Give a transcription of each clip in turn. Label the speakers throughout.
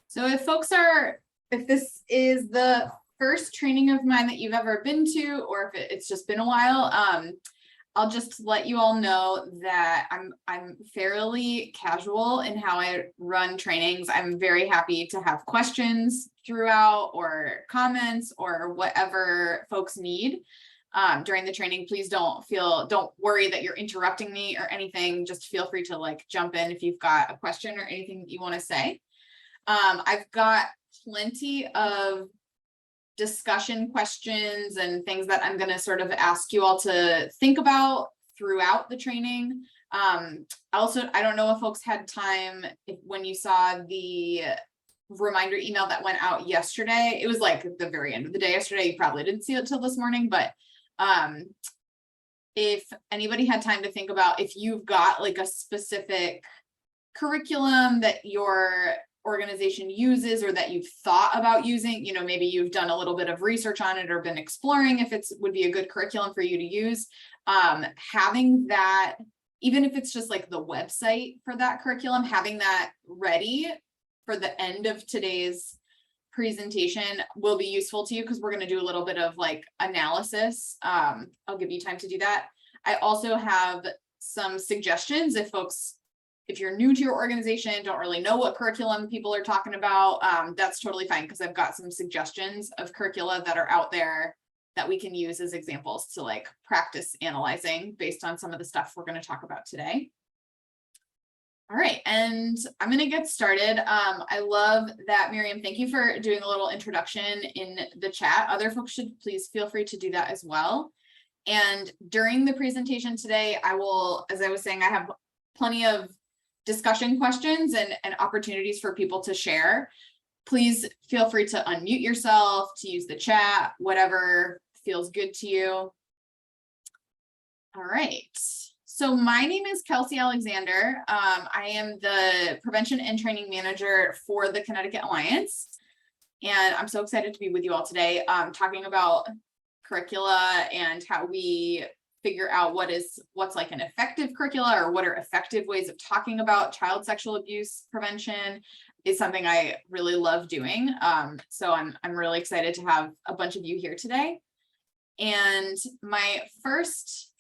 Speaker 1: So if this is the first training of mine that you've ever been to, or if it's just been a while, I'll just let you all know that I'm fairly casual in how I run trainings. I'm very happy to have questions throughout or comments or whatever folks need during the training. Please don't worry that you're interrupting me or anything. Just feel free to jump in if you've got a question or anything that you want to say. I've got plenty of discussion questions and things that I'm going to sort of ask you all to think about throughout the training. Also, I don't know if folks had time when you saw the reminder email that went out yesterday. It was like the very end of the day yesterday. You probably didn't see it till this morning, but if anybody had time to think about if you've got like a specific curriculum that your organization uses or that you've thought about using, maybe you've done a little bit of research on it or been exploring if it would be a good curriculum for you to use, having that, even if it's just like the website for that curriculum, having that ready for the end of today's presentation will be useful to you, because we're going to do a little bit of analysis. I'll give you time to do that. I also have some suggestions if you're new to your organization, don't really know what curriculum people are talking about, that's totally fine, because I've got some suggestions of curricula that are out there that we can use as examples to practice analyzing based on some of the stuff we're going to talk about today. All right, and I'm going to get started. I love that, Miriam, thank you for doing a little introduction in the chat. Other folks should please feel free to do that as well. And during the presentation today, I will, as I was saying, I have plenty of discussion questions and opportunities for people to share. Please feel free to unmute yourself, to use the chat, whatever feels good to you. All right. So my name is Kelsey Alexander. I am the Prevention and Training Manager for the Connecticut Alliance. And I'm so excited to be with you all today, talking about curricula and how we figure out what's like an effective curricula, or what are effective ways of talking about child sexual abuse prevention is something I really love doing. So I'm really excited to have a bunch of you here today. And my first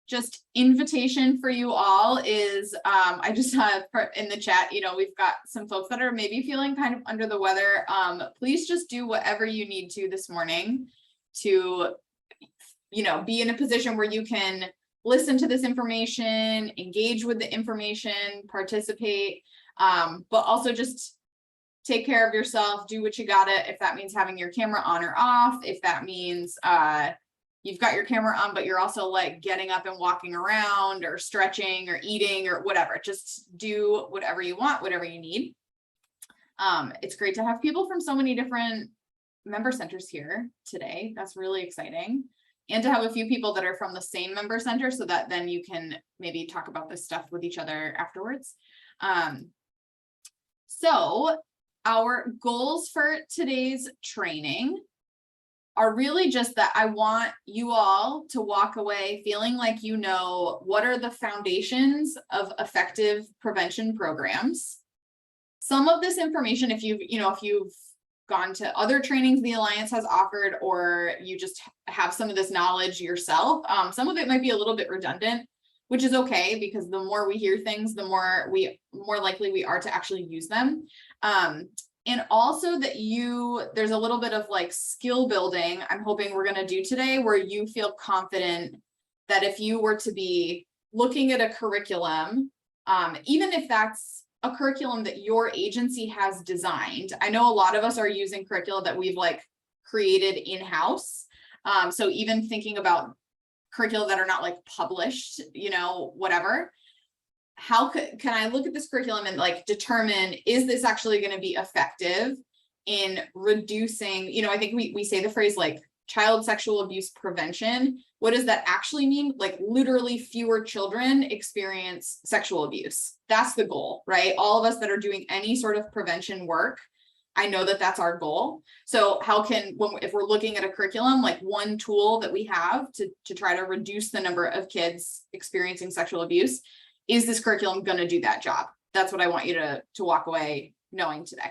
Speaker 1: just invitation for you all is, I just have in the chat, we've got some folks that are maybe feeling kind of under the weather. Please just do whatever you need to this morning to be in a position where you can listen to this information, engage with the information, participate, but also just take care of yourself, do what you gotta, if that means having your camera on or off, if that means you've got your camera on, but you're also getting up and walking around or stretching or eating or whatever, just do whatever you want, whatever you need. It's great to have people from so many different member centers here today. That's really exciting. And to have a few people that are from the same member center, so that then you can maybe talk about this stuff with each other afterwards. So our goals for today's training are really just that I want you all to walk away feeling like what are the foundations of effective prevention programs. Some of this information, if you've gone to other trainings the Alliance has offered, or you just have some of this knowledge yourself, some of it might be a little bit redundant, which is okay, because the more we hear things, the more likely we are to actually use them. And also that there's a little bit of skill building I'm hoping we're going to do today, where you feel confident that if you were to be looking at a curriculum, even if that's a curriculum that your agency has designed. I know a lot of us are using curricula that we've created in-house. So even thinking about curricula that are not published, whatever, how can I look at this curriculum and determine, is this actually going to be effective in reducing, I think we say the phrase child sexual abuse prevention. What does that actually mean? Literally fewer children experience sexual abuse. That's the goal, right? All of us that are doing any sort of prevention work, I know that that's our goal. So if we're looking at a curriculum, one tool that we have to try to reduce the number of kids experiencing sexual abuse, is this curriculum going to do that job? That's what I want you to walk away knowing today.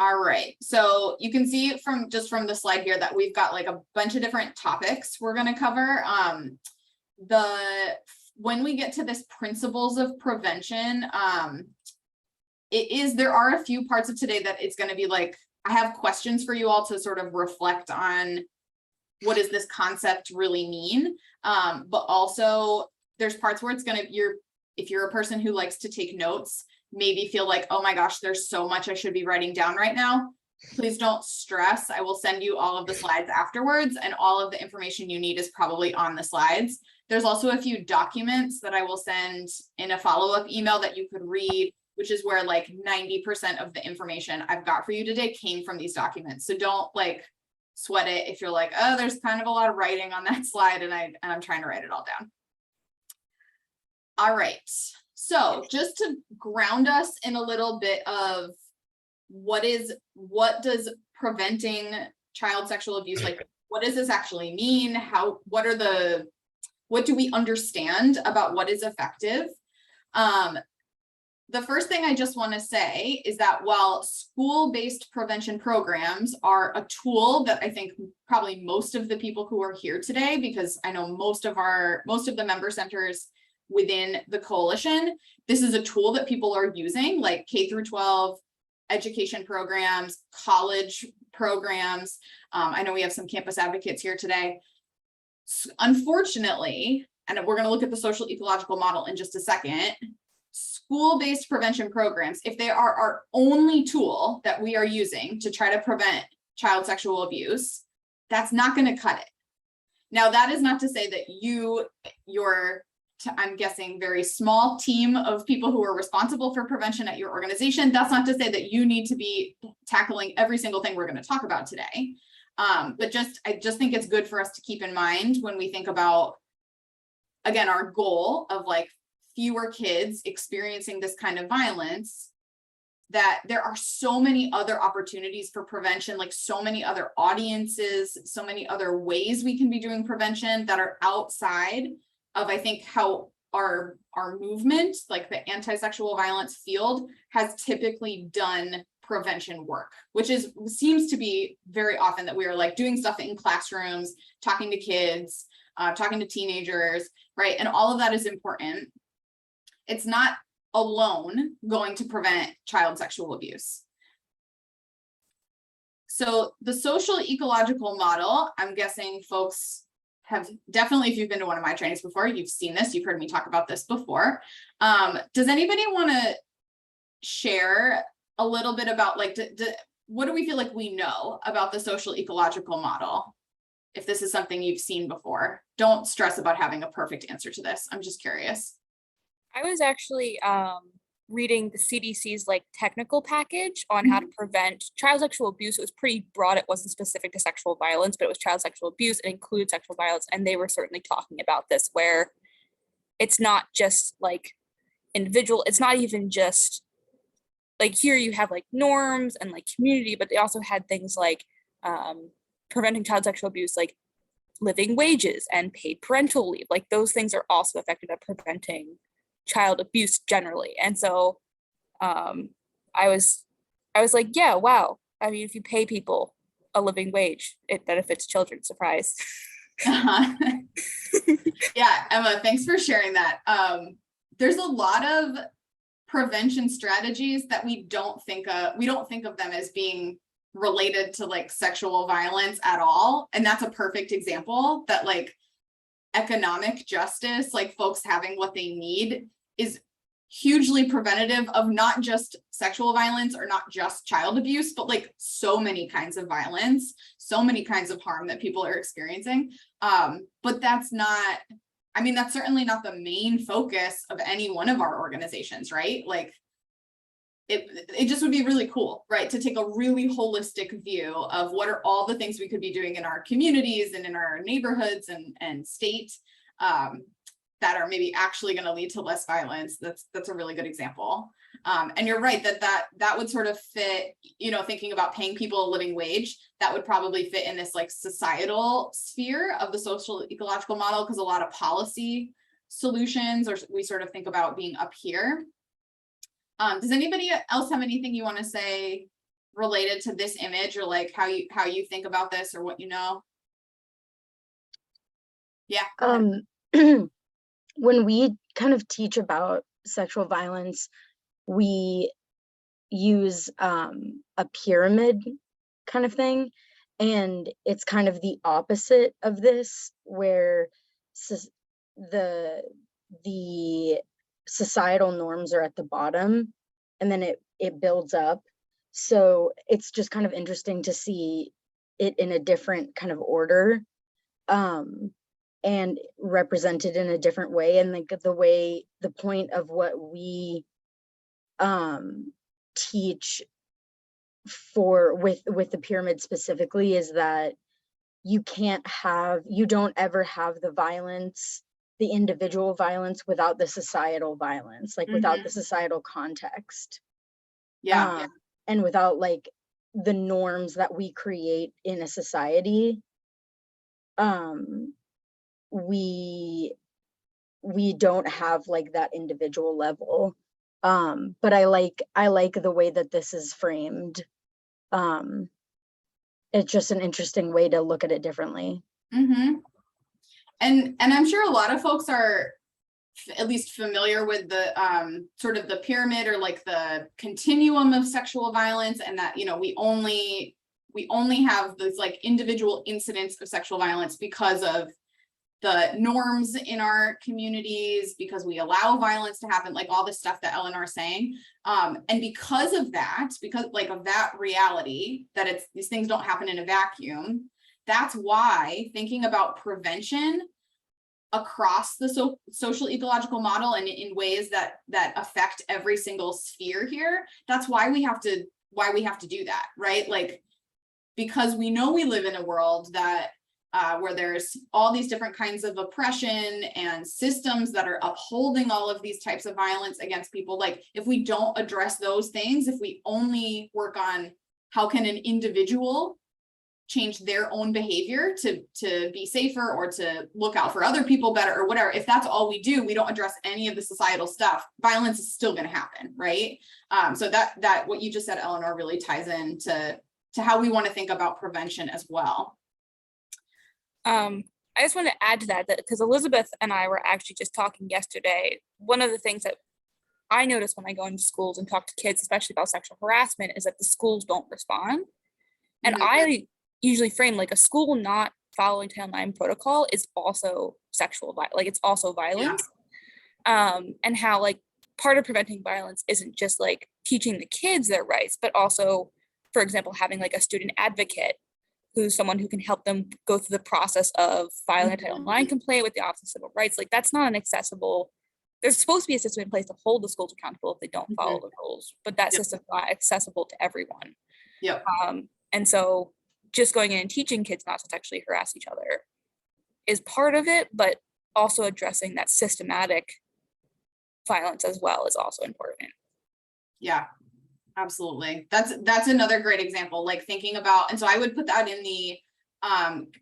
Speaker 1: All right, so you can see from the slide here that we've got like a bunch of different topics we're going to cover. When we get to this principles of prevention, there are a few parts of today that it's going to be like, I have questions for you all to sort of reflect on what does this concept really mean? But also there's parts where it's going to, if you're a person who likes to take notes, maybe feel like, oh my gosh, there's so much I should be writing down right now. Please don't stress. I will send you all of the slides afterwards, and all of the information you need is probably on the slides. There's also a few documents that I will send in a follow-up email that you could read, which is where like 90% of the information I've got for you today came from these documents. So don't like sweat it if you're like, oh, there's kind of a lot of writing on that slide and I'm trying to write it all down. All right, so just to ground us in a little bit of what does preventing child sexual abuse, like what does this actually mean? What do we understand about what is effective? The first thing I just want to say is that while school-based prevention programs are a tool that I think probably most of the people who are here today, because I know most of the member centers within the coalition, this is a tool that people are using, like K through 12 education programs, college programs. I know we have some campus advocates here today. Unfortunately, and we're going to look at the social ecological model in just a second, school-based prevention programs, if they are our only tool that we are using to try to prevent child sexual abuse, that's not going to cut it. Now, that is not to say that your I'm guessing very small team of people who are responsible for prevention at your organization, that's not to say that you need to be tackling every single thing we're going to talk about today. But I just think it's good for us to keep in mind when we think about, again, our goal of like fewer kids experiencing this kind of violence, that there are so many other opportunities for prevention, like so many other audiences, so many other ways we can be doing prevention that are outside of, I think, how our movement, like the anti-sexual violence field, has typically done prevention work, which seems to be very often that we are like doing stuff in classrooms, talking to kids, talking to teenagers, right? And all of that is important. It's not alone going to prevent child sexual abuse. So the social ecological model, I'm guessing folks have definitely, if you've been to one of my trainings before, you've seen this, you've heard me talk about this before. Does anybody want to share a little bit about like, what do we feel like we know about the social ecological model? If this is something you've seen before, don't stress about having a perfect answer to this. I'm just curious.
Speaker 2: I was actually reading the CDC's like technical package on how to prevent child sexual abuse. It was pretty broad. It wasn't specific to sexual violence, but it was child sexual abuse. It included sexual violence. And they were certainly talking about this, where it's not just like individual, it's not even just like here you have like norms and like community, but they also had things like preventing child sexual abuse, like living wages and paid parental leave. Like those things are also effective at preventing child abuse generally. And so I was like, yeah, wow. I mean, if you pay people a living wage, it benefits children. Surprise.
Speaker 1: Yeah, Emma, thanks for sharing that. There's a lot of prevention strategies that we don't think of them as being related to like sexual violence at all. And that's a perfect example that like economic justice, like folks having what they need, is hugely preventative of not just sexual violence or not just child abuse, but like so many kinds of violence, so many kinds of harm that people are experiencing. But that's certainly not the main focus of any one of our organizations, right? Like it just would be really cool, right? To take a really holistic view of what are all the things we could be doing in our communities and in our neighborhoods and state that are maybe actually going to lead to less violence. That's a really good example. And you're right that would sort of fit, thinking about paying people a living wage, that would probably fit in this like societal sphere of the social ecological model, because a lot of policy solutions, or we sort of think about being up here. Does anybody else have anything you want to say related to this image, or like how you think about this, or what you know? Yeah, go ahead.
Speaker 3: When we kind of teach about sexual violence, we use a pyramid kind of thing, and it's kind of the opposite of this, where the societal norms are at the bottom, and then it builds up. So it's just kind of interesting to see it in a different kind of order, and represented in a different way. And like the point of what we teach with the pyramid specifically is that you don't ever have the violence, the individual violence, without the societal violence, like without the societal context.
Speaker 1: Yeah.
Speaker 3: And without like the norms that we create in a society, we don't have like that individual level. But I like the way that this is framed. It's just an interesting way to look at it differently.
Speaker 1: And I'm sure a lot of folks are at least familiar with the sort of the pyramid, or like the continuum of sexual violence, and that, you know, we only have those like individual incidents of sexual violence because of the norms in our communities, because we allow violence to happen, like all this stuff that Eleanor is saying. And because of that, because like of that reality, that these things don't happen in a vacuum, that's why thinking about prevention across the social ecological model and in ways that affect every single sphere here, that's why we have to do that, right? Like, because we know we live in a world that where there's all these different kinds of oppression and systems that are upholding all of these types of violence against people. Like, if we don't address those things, if we only work on how can an individual change their own behavior to be safer, or to look out for other people better, or whatever, if that's all we do, we don't address any of the societal stuff, violence is still going to happen, right? So that what you just said, Eleanor, really ties into how we want to think about prevention as well.
Speaker 2: I just want to add to that because Elizabeth and I were actually just talking yesterday. One of the things that I notice when I go into schools and talk to kids, especially about sexual harassment, is that the schools don't respond. And I usually frame like a school not following Title IX protocol is also sexual violence, like it's also violence. And how like part of preventing violence isn't just like teaching the kids their rights, but also, for example, having like a student advocate who's someone who can help them go through the process of filing a Title IX complaint with the Office of Civil Rights. Like, that's not an accessible, there's supposed to be a system in place to hold the schools accountable if they don't follow the rules, but that system's not accessible to everyone. And so just going in and teaching kids not to sexually harass each other is part of it, but also addressing that systematic violence as well is also important.
Speaker 1: Yeah, absolutely. That's another great example, like thinking about, and so I would put that in the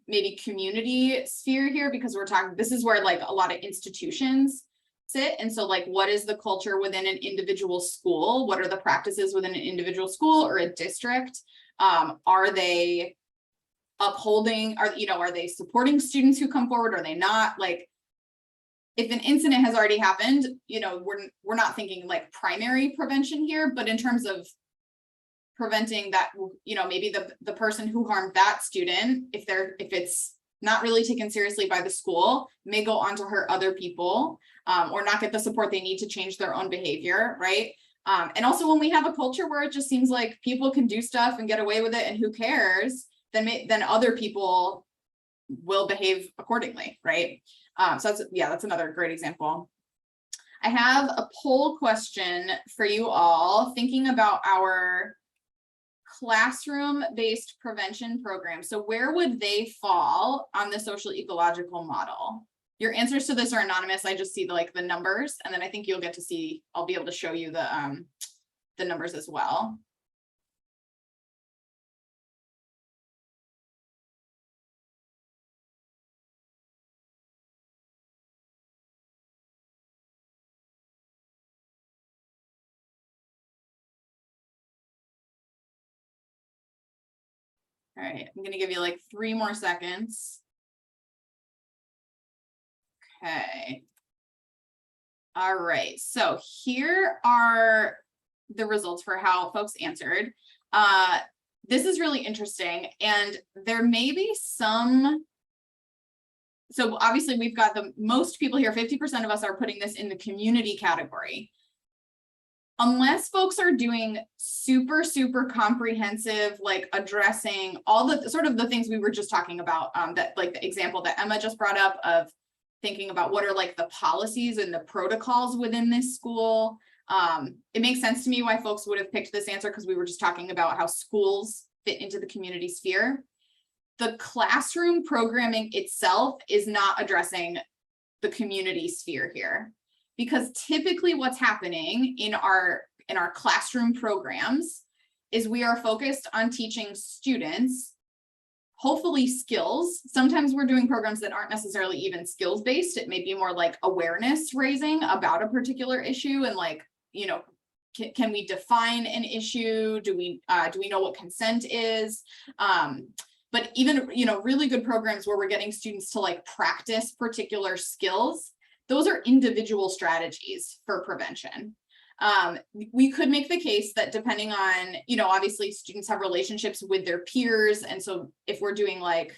Speaker 1: maybe community sphere here, because we're talking, this is where like a lot of institutions sit. And so like, what is the culture within an individual school? What are the practices within an individual school or a district? Are they upholding, are they supporting students who come forward? Are they not? Like, if an incident has already happened, we're not thinking like primary prevention here, but in terms of preventing that, maybe the person who harmed that student, if it's not really taken seriously by the school, may go on to hurt other people, or not get the support they need to change their own behavior, right? And also, when we have a culture where it just seems like people can do stuff and get away with it and who cares, then other people will behave accordingly, right? So that's another great example. I have a poll question for you all, thinking about our classroom-based prevention program. So where would they fall on the social ecological model? Your answers to this are anonymous. I just see the numbers, and then I think you'll get to see, I'll be able to show you the numbers as well. All right, I'm gonna give you like 3 more seconds. Okay. All right, so here are the results for how folks answered. This is really interesting, and there may be some. So obviously we've got the most people here, 50% of us are putting this in the community category. Unless folks are doing super, super comprehensive, like addressing all the sort of the things we were just talking about, that like the example that Emma just brought up of thinking about what are like the policies and the protocols within this school. It makes sense to me why folks would have picked this answer, because we were just talking about how schools fit into the community sphere. The classroom programming itself is not addressing the community sphere here, because typically what's happening in our classroom programs is we are focused on teaching students, hopefully skills. Sometimes we're doing programs that aren't necessarily even skills based. It may be more like awareness raising about a particular issue, and like, you know, can we define an issue? Do we know what consent is? But even, you know, really good programs where we're getting students to like practice particular skills, those are individual strategies for prevention. We could make the case that depending on, you know, obviously students have relationships with their peers. And so if we're doing like,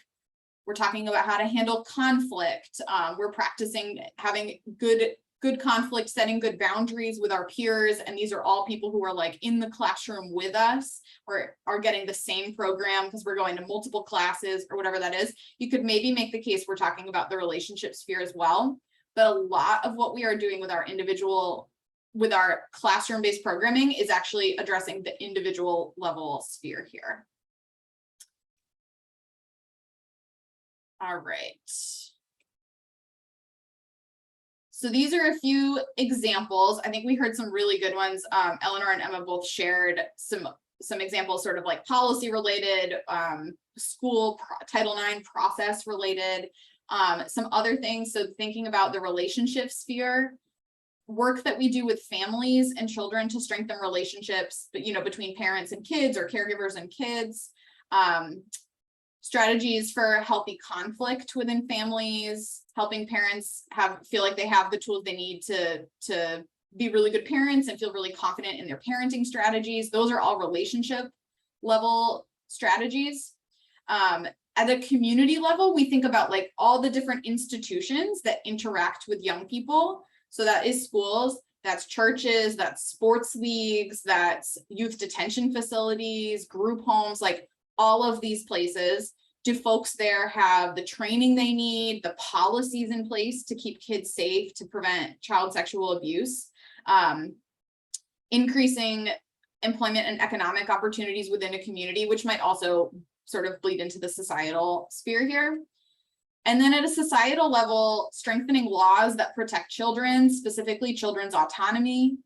Speaker 1: we're talking about how to handle conflict, we're practicing having good conflict, setting good boundaries with our peers. And these are all people who are like in the classroom with us, or are getting the same program because we're going to multiple classes or whatever that is. You could maybe make the case we're talking about the relationship sphere as well. But a lot of what we are doing with our classroom-based programming is actually addressing the individual level sphere here. All right. So these are a few examples. I think we heard some really good ones. Eleanor and Emma both shared some examples, sort of like policy related, school Title IX process related, some other things. So thinking about the relationship sphere, work that we do with families and children to strengthen relationships, but, you know, between parents and kids or caregivers and kids, strategies for healthy conflict within families, helping parents feel like they have the tools they need to be really good parents and feel really confident in their parenting strategies. Those are all relationship level strategies. At a community level, we think about like all the different institutions that interact with young people. So that is schools, that's churches, that's sports leagues, that's youth detention facilities, group homes, like all of these places. Do folks there have the training they need, the policies in place to keep kids safe, to prevent child sexual abuse? Increasing employment and economic opportunities within a community, which might also sort of bleed into the societal sphere here. And then at a societal level, strengthening laws that protect children, specifically children's autonomy,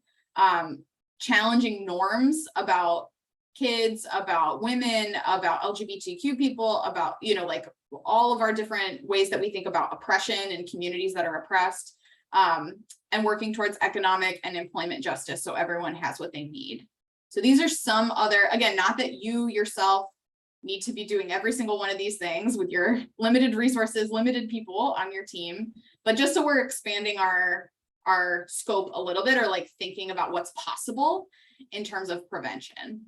Speaker 1: challenging norms about kids, about women, about LGBTQ people, about, you know, like all of our different ways that we think about oppression and communities that are oppressed, and working towards economic and employment justice so everyone has what they need. So these are some other, again, not that you yourself need to be doing every single one of these things with your limited resources, limited people on your team, but just so we're expanding our scope a little bit, or like thinking about what's possible in terms of prevention.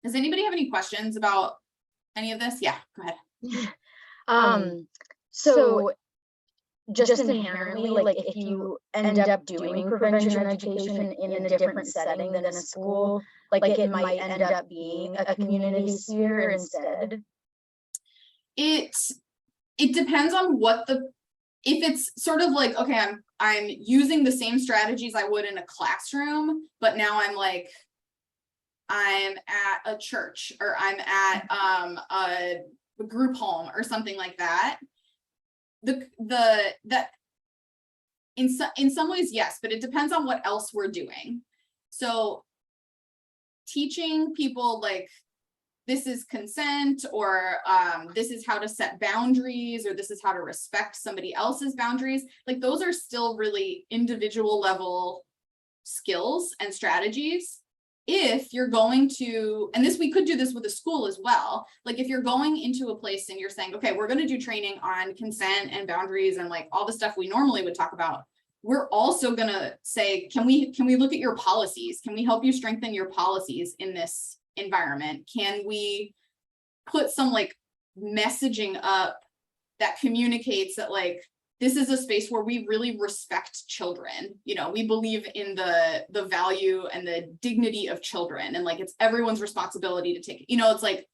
Speaker 1: Does anybody have any questions about any of this? Yeah, go ahead.
Speaker 3: So just inherently, like if you end up doing prevention education in a different setting than a school, like it might end up being a community sphere instead.
Speaker 1: It depends on if it's sort of like, okay, I'm using the same strategies I would in a classroom, but now I'm at a church, or I'm at a group home or something like that. That in some ways, yes, but it depends on what else we're doing. So teaching people like this is consent, or this is how to set boundaries, or this is how to respect somebody else's boundaries, like those are still really individual level skills and strategies if you're going to, and this, we could do this with a school as well. Like if you're going into a place and you're saying, okay, we're going to do training on consent and boundaries and like all the stuff we normally would talk about. We're also going to say, can we look at your policies? Can we help you strengthen your policies in this environment? Can we put some like messaging up that communicates that like, this is a space where we really respect children. You know, we believe in the value and the dignity of children, and like it's everyone's responsibility to take, you know, it's like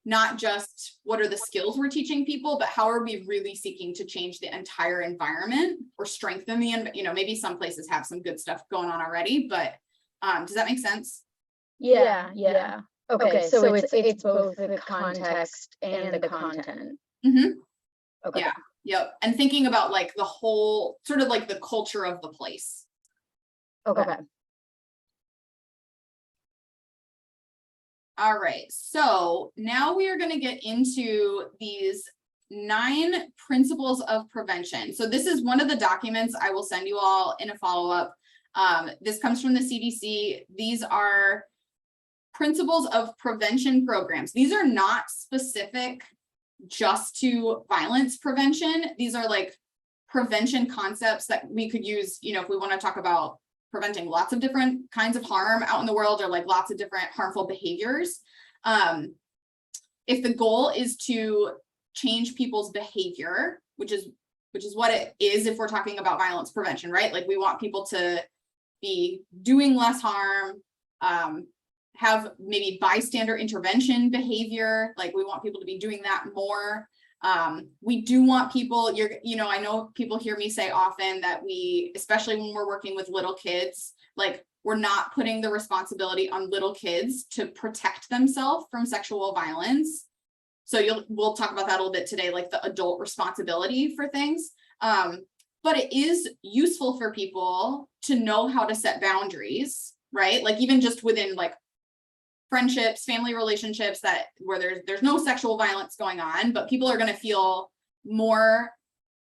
Speaker 1: not just what are the skills we're teaching people, but how are we really seeking to change the entire environment or strengthen the, you know, maybe some places have some good stuff going on already, but does that make sense?
Speaker 3: Yeah. Okay, so it's both the context and the content.
Speaker 1: Mm-hmm.
Speaker 3: Okay.
Speaker 1: Yeah. Yep. And thinking about like the whole sort of like the culture of the place.
Speaker 3: Okay.
Speaker 1: All right. So now we are going to get into these 9 principles of prevention. So this is one of the documents I will send you all in a follow-up. This comes from the CDC. These are principles of prevention programs. These are not specific just to violence prevention. These are like prevention concepts that we could use, you know, if we want to talk about preventing lots of different kinds of harm out in the world, or like lots of different harmful behaviors. If the goal is to change people's behavior, which is what it is if we're talking about violence prevention, right? Like we want people to be doing less harm, have maybe bystander intervention behavior. Like we want people to be doing that more. We do want people, you know, I know people hear me say often that we, especially when we're working with little kids, like we're not putting the responsibility on little kids to protect themselves from sexual violence. So we'll talk about that a little bit today, like the adult responsibility for things. But it is useful for people to know how to set boundaries, right? Like even just within like friendships, family relationships where there's no sexual violence going on, but people are going to feel more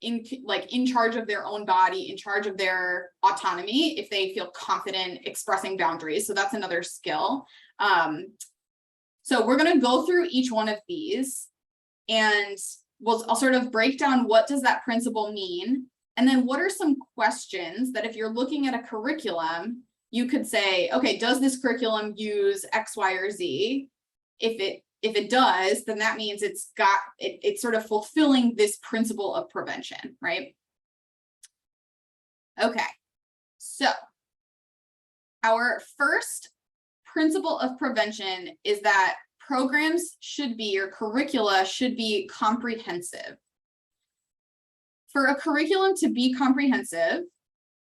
Speaker 1: in charge of their own body, in charge of their autonomy if they feel confident expressing boundaries. So that's another skill. So we're going to go through each one of these, and I'll sort of break down what does that principle mean, and then what are some questions that if you're looking at a curriculum, you could say, okay, does this curriculum use X, Y, or Z? If it does, then that means it's sort of fulfilling this principle of prevention, right? Okay, so our first principle of prevention is that programs should be, or curricula should be comprehensive. For a curriculum to be comprehensive,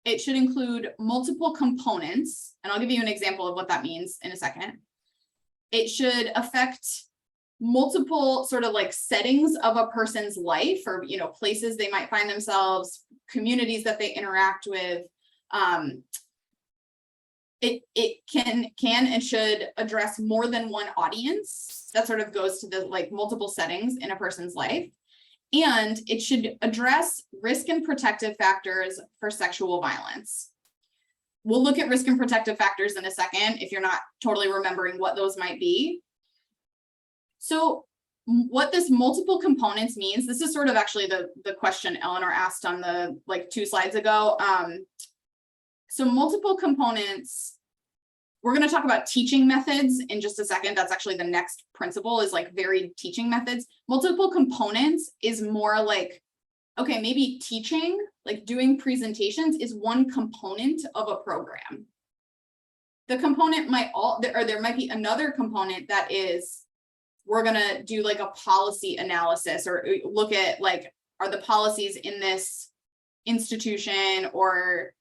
Speaker 1: it should include multiple components, and I'll give you an example of what that means in a second. It should affect multiple sort of like settings of a person's life, or, you know, places they might find themselves, communities that they interact with. It can and should address more than one audience. That sort of goes to the like multiple settings in a person's life. And it should address risk and protective factors for sexual violence. We'll look at risk and protective factors in a second if you're not totally remembering what those might be. So what this multiple components means, this is sort of actually the question Eleanor asked on the like 2 slides ago. So multiple components, we're going to talk about teaching methods in just a second. That's actually the next principle, is like varied teaching methods. Multiple components is more like, okay, maybe teaching, like doing presentations is one component of a program. The component there might be another component that is, we're going to do like a policy analysis, or look at like, are the policies in this institution, or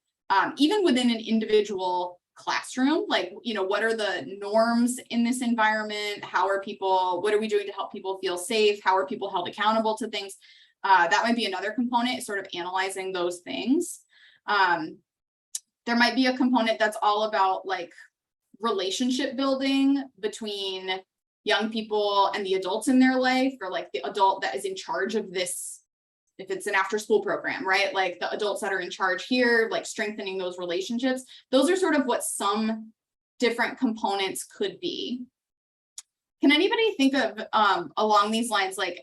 Speaker 1: even within an individual classroom, like, you know, what are the norms in this environment? What are we doing to help people feel safe? How are people held accountable to things? That might be another component, sort of analyzing those things. There might be a component that's all about like relationship building between young people and the adults in their life, or like the adult that is in charge of this, if it's an after school program, right? Like the adults that are in charge here, like strengthening those relationships. Those are sort of what some different components could be. Can anybody think of along these lines, like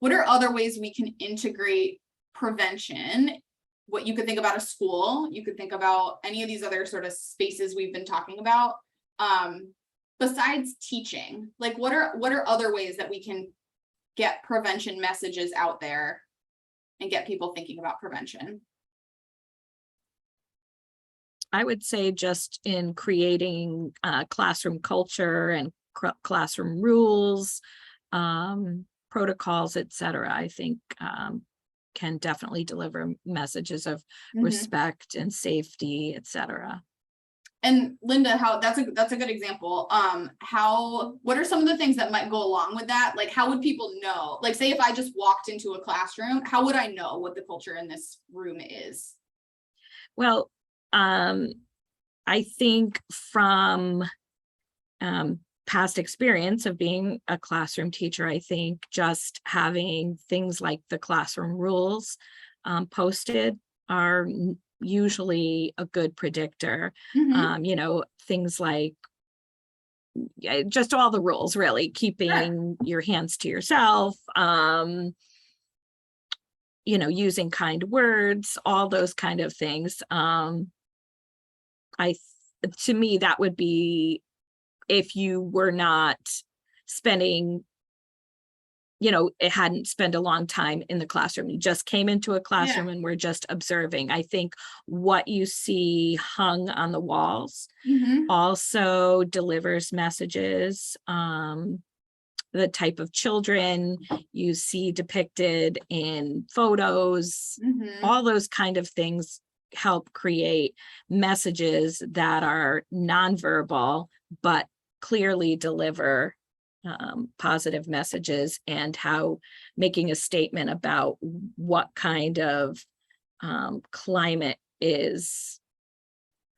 Speaker 1: what are other ways we can integrate prevention? What you could think about a school, you could think about any of these other sort of spaces we've been talking about. Besides teaching, like what are other ways that we can get prevention messages out there and get people thinking about prevention?
Speaker 4: I would say just in creating classroom culture and classroom rules, protocols, etc. I think can definitely deliver messages of respect and safety, etc.
Speaker 1: And Linda, that's a good example. What are some of the things that might go along with that? Like, how would people know? Like, say if I just walked into a classroom, how would I know what the culture in this room is?
Speaker 4: Well, I think from past experience of being a classroom teacher, I think just having things like the classroom rules posted are usually a good predictor. Things like just all the rules, really, keeping your hands to yourself, using kind words, all those kind of things. To me, that would be if you were not spending, it hadn't spent a long time in the classroom. You just came into a classroom and we're just observing. I think what you see hung on the walls also delivers messages. The type of children you see depicted in photos, all those kind of things help create messages that are nonverbal, but clearly deliver positive messages, and how making a statement about what kind of climate is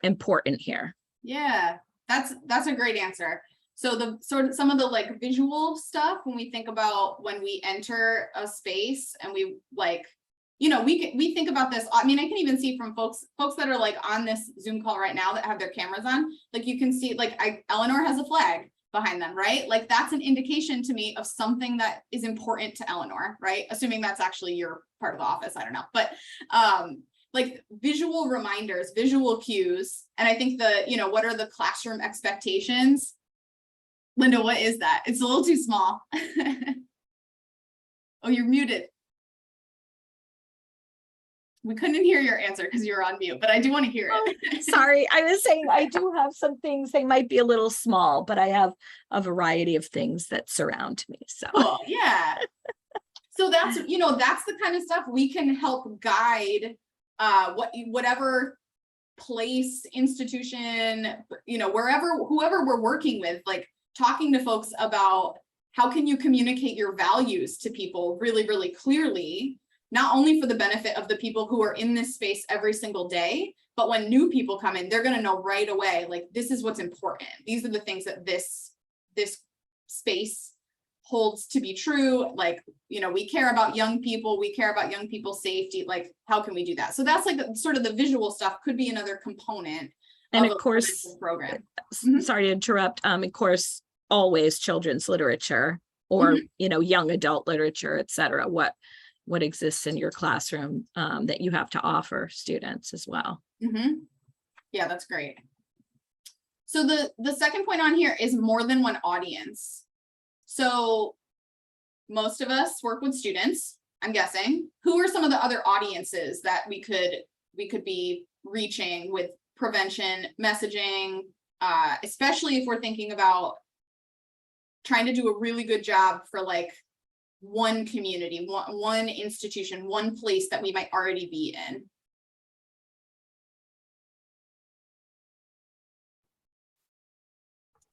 Speaker 4: important here.
Speaker 1: Yeah, that's a great answer. So the sort of some of the like visual stuff when we think about when we enter a space and we like, we think about this. I mean, I can even see from folks that are like on this Zoom call right now that have their cameras on, like you can see like Eleanor has a flag behind them, right? Like that's an indication to me of something that is important to Eleanor, right? Assuming that's actually your part of the office, I don't know. But like visual reminders, visual cues. And I think what are the classroom expectations? Linda, what is that? It's a little too small. Oh, you're muted. We couldn't hear your answer because you were on mute, but I do want to hear it.
Speaker 4: Sorry, I was saying I do have some things, they might be a little small, but I have a variety of things that surround me. So
Speaker 1: cool. Yeah. So that's the kind of stuff we can help guide whatever place, institution, whoever we're working with, like talking to folks about how can you communicate your values to people really, really clearly, not only for the benefit of the people who are in this space every single day, but when new people come in, they're going to know right away, like, this is what's important. These are the things that this space holds to be true. Like, we care about young people. We care about young people's safety. Like, how can we do that? So that's like sort of the visual stuff could be another component.
Speaker 4: And of course,
Speaker 1: program.
Speaker 4: Sorry to interrupt. Of course, always children's literature or, young adult literature, et cetera. What exists in your classroom that you have to offer students as well.
Speaker 1: Yeah, that's great. So the second point on here is more than one audience. So most of us work with students, I'm guessing. Who are some of the other audiences that we could be reaching with prevention messaging, especially if we're thinking about trying to do a really good job for like one community, one institution, one place that we might already be in?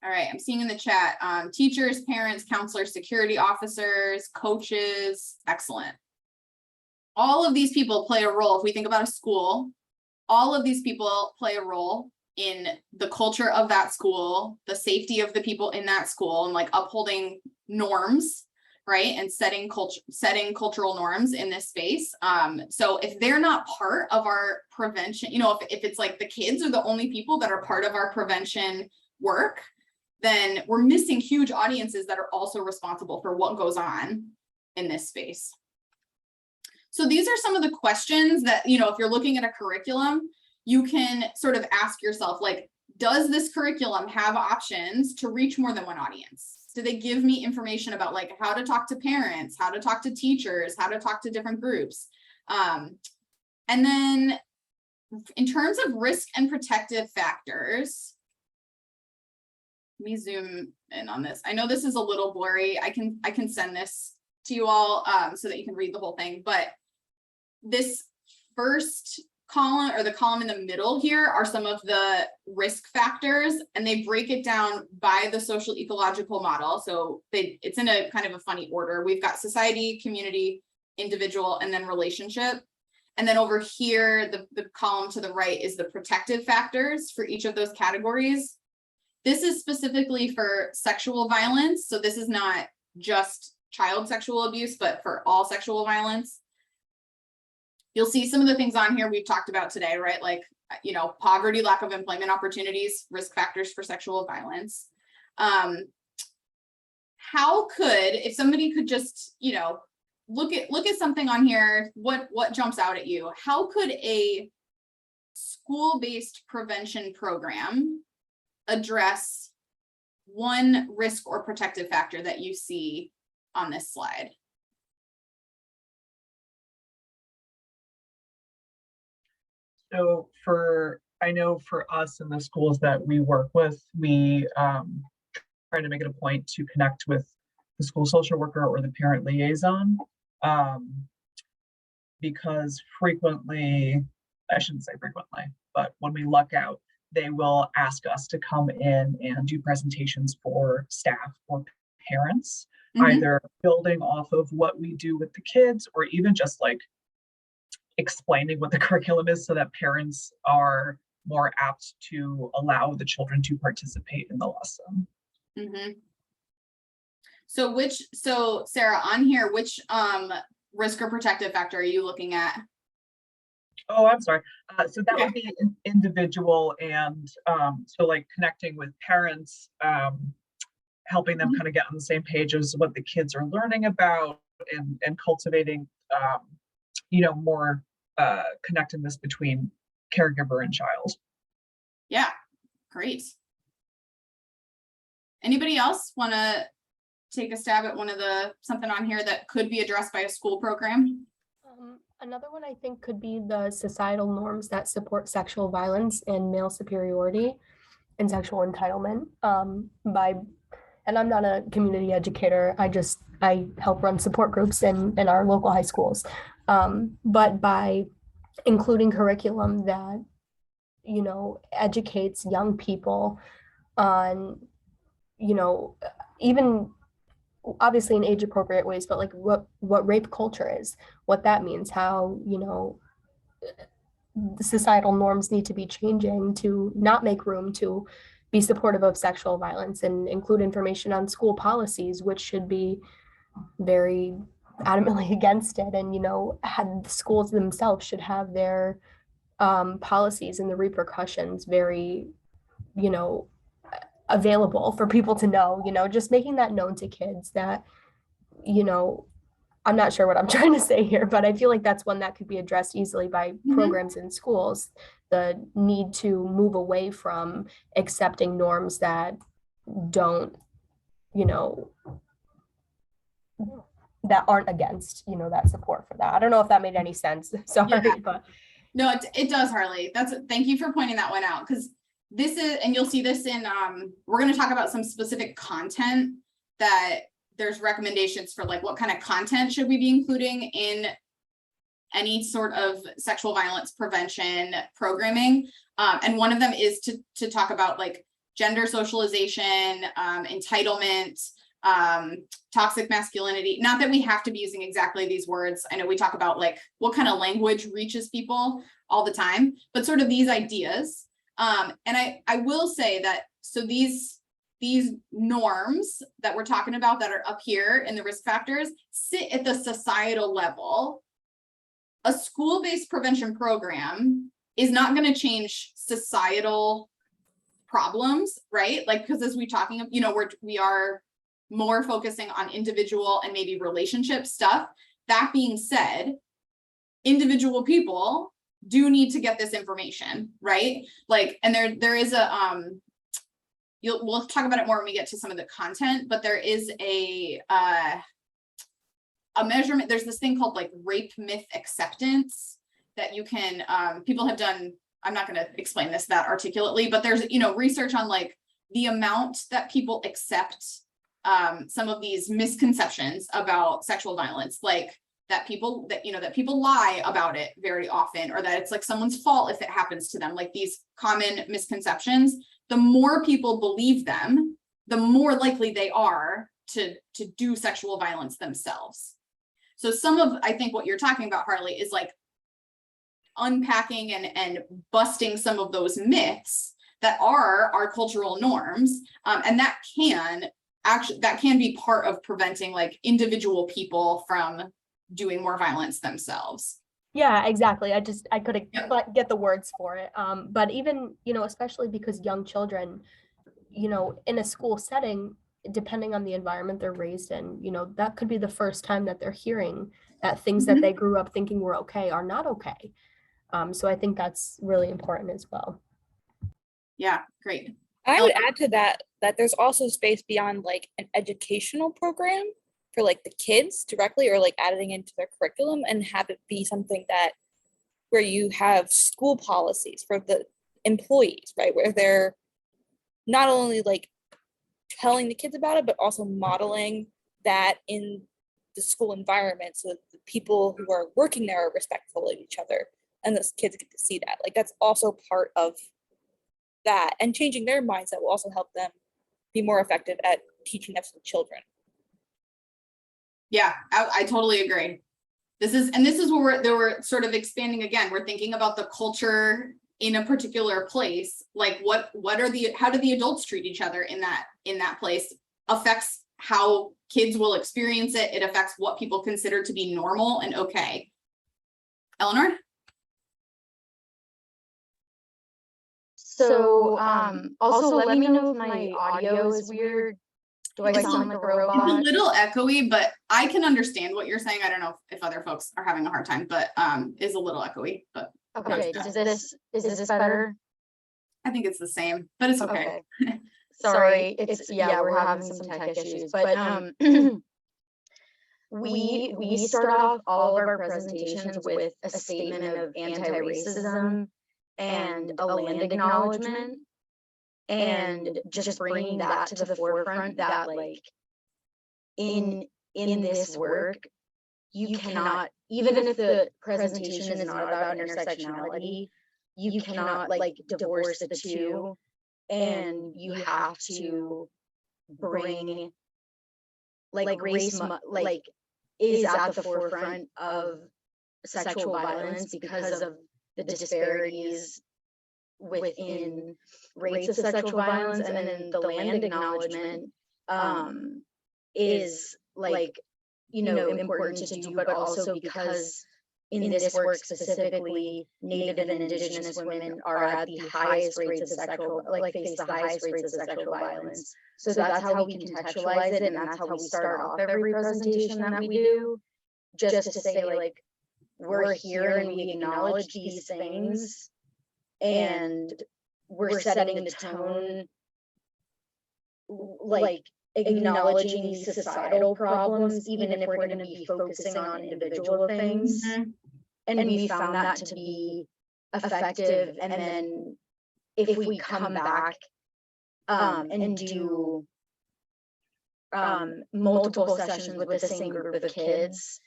Speaker 1: All right, I'm seeing in the chat, teachers, parents, counselors, security officers, coaches. Excellent. All of these people play a role. If we think about a school, all of these people play a role in the culture of that school, the safety of the people in that school, and like upholding norms, right? And setting cultural norms in this space. So if they're not part of our prevention, you know, if it's like the kids are the only people that are part of our prevention work, then we're missing huge audiences that are also responsible for what goes on in this space. So these are some of the questions that, you know, if you're looking at a curriculum, you can sort of ask yourself, like, does this curriculum have options to reach more than one audience? Do they give me information about like how to talk to parents, how to talk to teachers, how to talk to different groups? And then in terms of risk and protective factors, let me zoom in on this. I know this is a little blurry. I can send this to you all so that you can read the whole thing, but this first column, or the column in the middle here, are some of the risk factors, and they break it down by the social ecological model. So it's in a kind of a funny order. We've got society, community, individual, and then relationship. And then over here, the column to the right is the protective factors for each of those categories. This is specifically for sexual violence. So this is not just child sexual abuse, but for all sexual violence. You'll see some of the things on here we've talked about today, right? Like, you know, poverty, lack of employment opportunities, risk factors for sexual violence. How could, if somebody could just, you know, look at something on here, what jumps out at you? How could a school-based prevention program address one risk or protective factor that you see on this slide?
Speaker 5: So I know for us in the schools that we work with, we try to make it a point to connect with the school social worker or the parent liaison, because frequently, I shouldn't say frequently, but when we luck out, they will ask us to come in and do presentations for staff or parents, either building off of what we do with the kids, or even just like explaining what the curriculum is so that parents are more apt to allow the children to participate in the lesson.
Speaker 1: So Sarah, on here, which risk or protective factor are you looking at?
Speaker 5: Oh, I'm sorry. So that would be individual, and so like connecting with parents, helping them kind of get on the same page as what the kids are learning about, and cultivating you know, more connectedness between caregiver and child.
Speaker 1: Yeah, great. Anybody else want to take a stab at something on here that could be addressed by a school program?
Speaker 6: Another one I think could be the societal norms that support sexual violence and male superiority and sexual entitlement. And I'm not a community educator. I help run support groups in our local high schools. But by including curriculum that, you know, educates young people on, you know, even obviously in age appropriate ways, but like what rape culture is, what that means, how, you know, the societal norms need to be changing to not make room to be supportive of sexual violence, and include information on school policies, which should be very adamantly against it. And, you know, the schools themselves should have their policies and the repercussions very, you know, available for people to know, you know, just making that known to kids that, you know, I'm not sure what I'm trying to say here, but I feel like that's one that could be addressed easily by programs in schools. The need to move away from accepting norms that don't, you know, that aren't against, you know, that support for that. I don't know if that made any sense. Sorry, but
Speaker 1: no, it does, Harley. Thank you for pointing that one out, because this is, and you'll see this in, we're going to talk about some specific content that there's recommendations for, like what kind of content should we be including in any sort of sexual violence prevention programming. And one of them is to talk about like gender socialization, entitlement, toxic masculinity. Not that we have to be using exactly these words. I know we talk about like what kind of language reaches people all the time, but sort of these ideas. And I will say that, so these these norms that we're talking about that are up here in the risk factors sit at the societal level. A school-based prevention program is not going to change societal problems, right? Like, because as we talking, you know, we are more focusing on individual and maybe relationship stuff. That being said, individual people do need to get this information, right? Like, and there is a we'll talk about it more when we get to some of the content, but there is a measurement. There's this thing called like rape myth acceptance that you can people have done. I'm not going to explain this that articulately, but there's, you know, research on like the amount that people accept some of these misconceptions about sexual violence, like that people lie about it very often, or that it's like someone's fault if it happens to them, like these common misconceptions. The more people believe them, the more likely they are to do sexual violence themselves. So some of, I think what you're talking about, Harley, is like unpacking and busting some of those myths that are our cultural norms. And that can be part of preventing like individual people from doing more violence themselves.
Speaker 6: Yeah, exactly. I couldn't get the words for it. But even, you know, especially because young children, you know, in a school setting, depending on the environment they're raised in, you know, that could be the first time that they're hearing that things that they grew up thinking were okay are not okay. So I think that's really important as well.
Speaker 1: Yeah, great.
Speaker 2: I would add to that there's also space beyond like an educational program for like the kids directly, or like adding into their curriculum, and have it be something that where you have school policies for the employees, right? Where they're not only like telling the kids about it, but also modeling that in the school environment, so that the people who are working there are respectful of each other, and those kids get to see that. Like, that's also part of that, and changing their mindset will also help them be more effective at teaching that to the children.
Speaker 1: Yeah, I totally agree. This is where we're sort of expanding again. We're thinking about the culture in a particular place. Like how do the adults treat each other in that place affects how kids will experience it. It affects what people consider to be normal and okay. Eleanor?
Speaker 3: So also let me know if my audio is weird. Do I sound like a robot?
Speaker 1: It's a little echoey, but I can understand what you're saying. I don't know if other folks are having a hard time, but is a little echoey. But
Speaker 3: okay, is this better?
Speaker 1: I think it's the same, but it's okay.
Speaker 3: Sorry, we're having some tech issues, but we start off all of our presentations with a statement of anti-racism and a land acknowledgement, and just bringing that to the forefront that like in this work, you cannot, even if the presentation is not about intersectionality, you cannot like divorce the two, and you have to bring like race like is at the forefront of sexual violence because of the disparities within rates of sexual violence. And then the land acknowledgement is like, you know, important to do, but also because in this work specifically, Native and Indigenous women are at the highest rates of sexual, like face the highest rates of sexual violence. So that's how we contextualize it, and that's how we start off every presentation that we do, just to say like, we're here and we acknowledge these things, and we're setting the tone, like acknowledging these societal problems, even if we're going to be focusing on individual things. And we found that to be effective. And then if we come back and do multiple sessions with the same group of kids,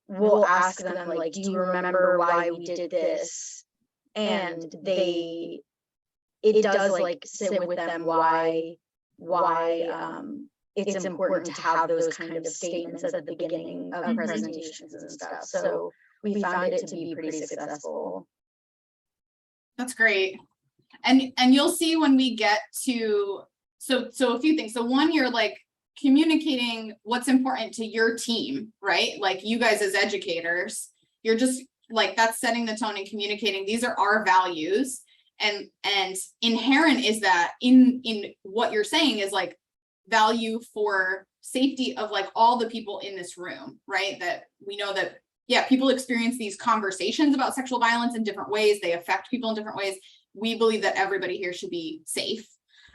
Speaker 3: we'll ask them like, do you remember why we did this? And it does like sit with them why it's important to have those kind of statements at the beginning of presentations and stuff. So we found it to be pretty successful.
Speaker 1: That's great. And you'll see when we get to, so a few things. So one, you're like communicating what's important to your team, right? Like you guys as educators, you're just like, that's setting the tone and communicating, these are our values. And inherent is that in what you're saying is like value for safety of like all the people in this room, right? That we know that, yeah, people experience these conversations about sexual violence in different ways. They affect people in different ways. We believe that everybody here should be safe.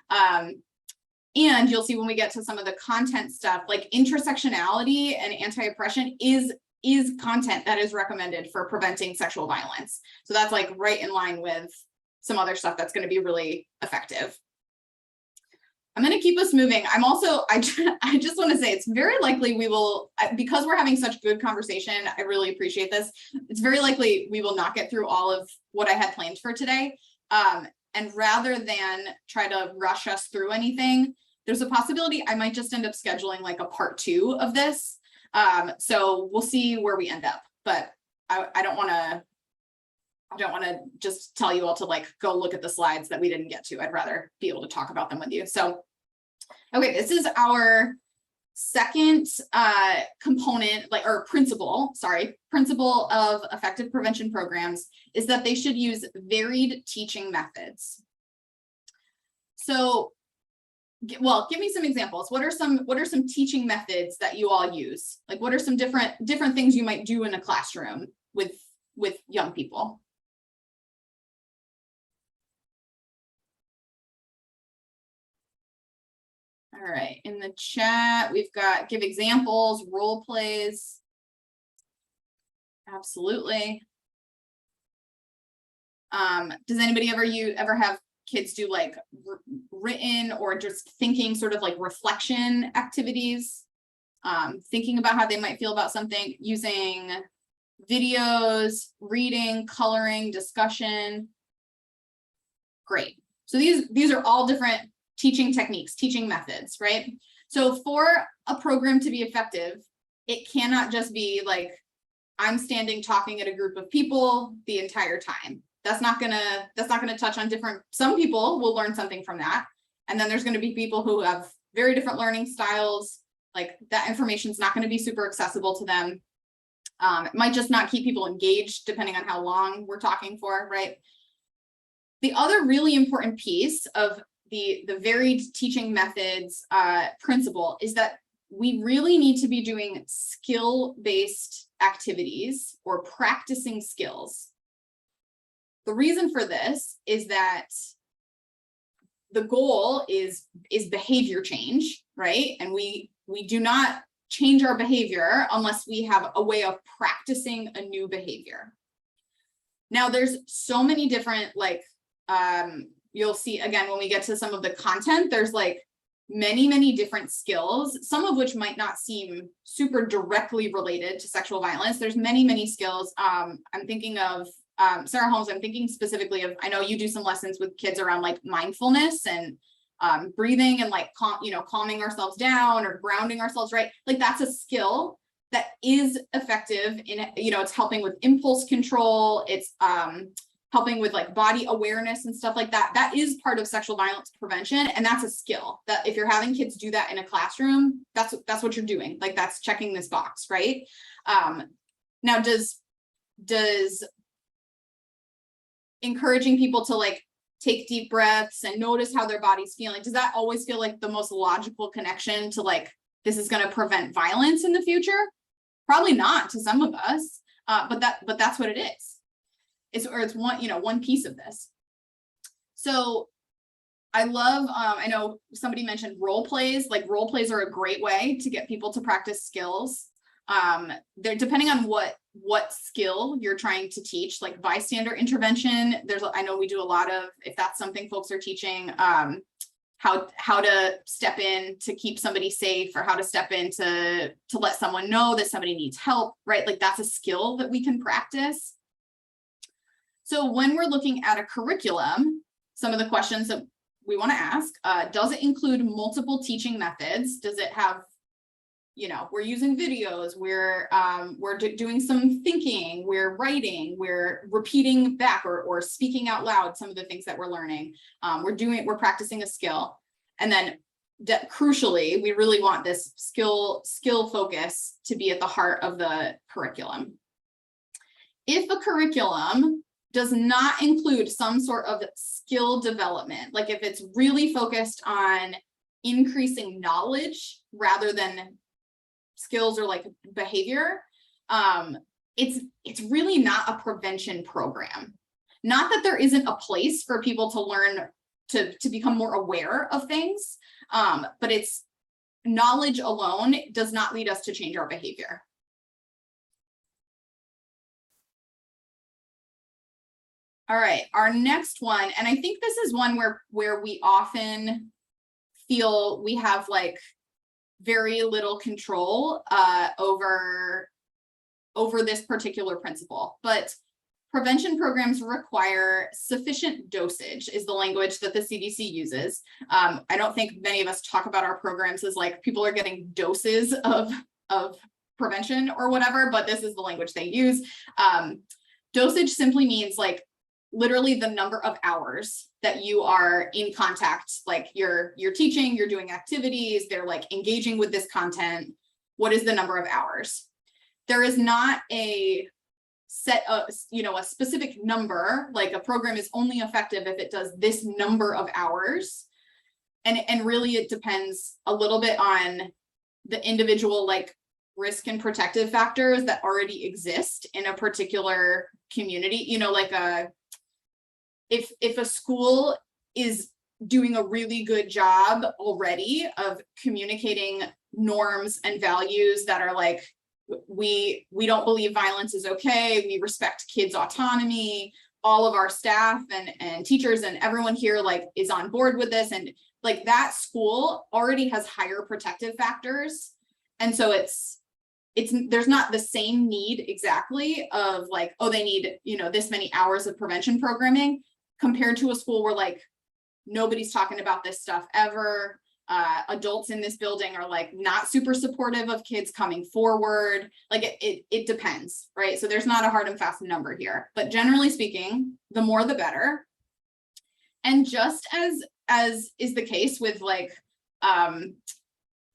Speaker 1: And you'll see when we get to some of the content stuff, like intersectionality and anti-oppression is content that is recommended for preventing sexual violence. So that's like right in line with some other stuff that's going to be really effective. I'm going to keep us moving. I'm also, I just want to say it's very likely we will, because we're having such good conversation, I really appreciate this. It's very likely we will not get through all of what I had planned for today. And rather than try to rush us through anything, there's a possibility I might just end up scheduling like a part 2 of this. So we'll see where we end up, but I don't want to just tell you all to like go look at the slides that we didn't get to. I'd rather be able to talk about them with you. So, okay, this is our second component, like, or principle of effective prevention programs, is that they should use varied teaching methods. So, well, give me some examples. What are some teaching methods that you all use? Like, what are some different things you might do in a classroom with young people? All right, in the chat, we've got give examples, role plays. Absolutely. Does anybody ever have kids do like written or just thinking sort of like reflection activities? Thinking about how they might feel about something, using videos, reading, coloring, discussion. Great. So these are all different teaching techniques, teaching methods, right? So for a program to be effective, it cannot just be like, I'm standing talking at a group of people the entire time. That's not gonna touch on different, some people will learn something from that. And then there's gonna be people who have very different learning styles, like that information's not gonna be super accessible to them. It might just not keep people engaged depending on how long we're talking for, right? The other really important piece of the varied teaching methods principle is that we really need to be doing skill-based activities or practicing skills. The reason for this is that the goal is behavior change, right? And we do not change our behavior unless we have a way of practicing a new behavior. Now, there's so many different, like, you'll see again when we get to some of the content, there's like many different skills, some of which might not seem super directly related to sexual violence. There's many skills. I'm thinking of Sarah Holmes. I'm thinking specifically of, I know you do some lessons with kids around like mindfulness and breathing and like calming ourselves down or grounding ourselves, right? Like that's a skill that is effective in, it's helping with impulse control. It's helping with like body awareness and stuff like that. That is part of sexual violence prevention. And that's a skill that if you're having kids do that in a classroom, that's what you're doing. Like that's checking this box, right? Now, does encouraging people to like take deep breaths and notice how their body's feeling, does that always feel like the most logical connection to like, this is going to prevent violence in the future? Probably not to some of us, but that's what it is. It's one piece of this. So I love, I know somebody mentioned role plays. Like role plays are a great way to get people to practice skills. They're depending on what skill you're trying to teach, like bystander intervention. I know we do a lot of, if that's something folks are teaching, how to step in to keep somebody safe, or how to step in to let someone know that somebody needs help, right? Like that's a skill that we can practice. So when we're looking at a curriculum, some of the questions that we want to ask, does it include multiple teaching methods? Does it have you know, we're using videos, we're doing some thinking, we're writing, we're repeating back or speaking out loud some of the things that we're learning. We're practicing a skill. And then crucially, we really want this skill focus to be at the heart of the curriculum. If a curriculum does not include some sort of skill development, like if it's really focused on increasing knowledge rather than skills or like behavior, it's really not a prevention program. Not that there isn't a place for people to learn to become more aware of things, but it's knowledge alone does not lead us to change our behavior. All right, our next one, and I think this is one where we often feel we have like very little control over this particular principle, but prevention programs require sufficient dosage is the language that the CDC uses. I don't think many of us talk about our programs as like people are getting doses of prevention or whatever, but this is the language they use. Dosage simply means like literally the number of hours that you are in contact, like you're teaching, you're doing activities, they're like engaging with this content. What is the number of hours? There is not a set of, you know, a specific number, like a program is only effective if it does this number of hours. And really it depends a little bit on the individual like risk and protective factors that already exist in a particular community, you know, like if a school is doing a really good job already of communicating norms and values that are like, we don't believe violence is okay, we respect kids' autonomy, all of our staff and teachers and everyone here like is on board with this, and like that school already has higher protective factors. And so it's there's not the same need exactly of like, oh, they need, you know, this many hours of prevention programming compared to a school where like nobody's talking about this stuff ever. Adults in this building are like not super supportive of kids coming forward. Like it depends, right? So there's not a hard and fast number here, but generally speaking, the more the better. And just as is the case with like,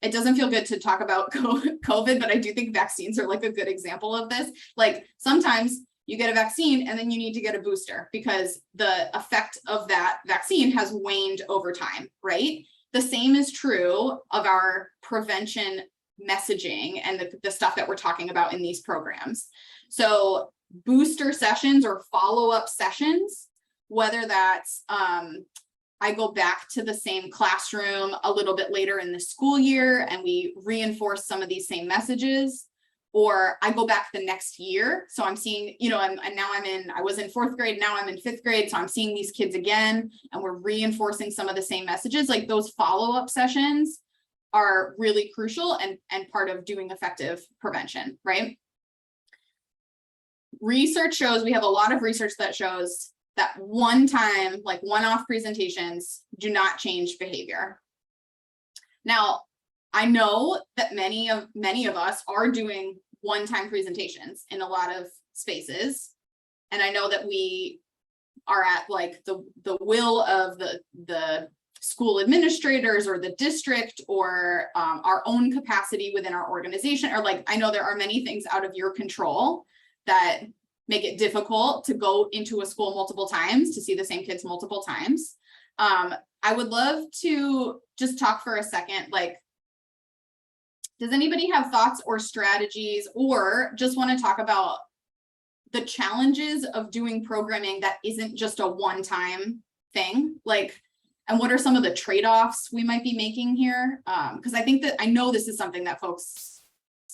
Speaker 1: it doesn't feel good to talk about COVID, but I do think vaccines are like a good example of this. Like sometimes you get a vaccine and then you need to get a booster because the effect of that vaccine has waned over time, right? The same is true of our prevention messaging and the stuff that we're talking about in these programs. So booster sessions or follow-up sessions, whether that's I go back to the same classroom a little bit later in the school year and we reinforce some of these same messages, or I go back the next year. So I'm seeing, you know, and now I was in 4th grade, now I'm in 5th grade. So I'm seeing these kids again, and we're reinforcing some of the same messages. Like those follow-up sessions are really crucial and part of doing effective prevention, right? Research shows, we have a lot of research that shows that one-time, like one-off presentations do not change behavior. Now, I know that many of us are doing one-time presentations in a lot of spaces. And I know that we are at like the will of the school administrators or the district or our own capacity within our organization, or like, I know there are many things out of your control that make it difficult to go into a school multiple times to see the same kids multiple times. I would love to just talk for a second, like, does anybody have thoughts or strategies, or just want to talk about the challenges of doing programming that isn't just a one-time thing? Like, and what are some of the trade-offs we might be making here? Because I think that I know this is something that folks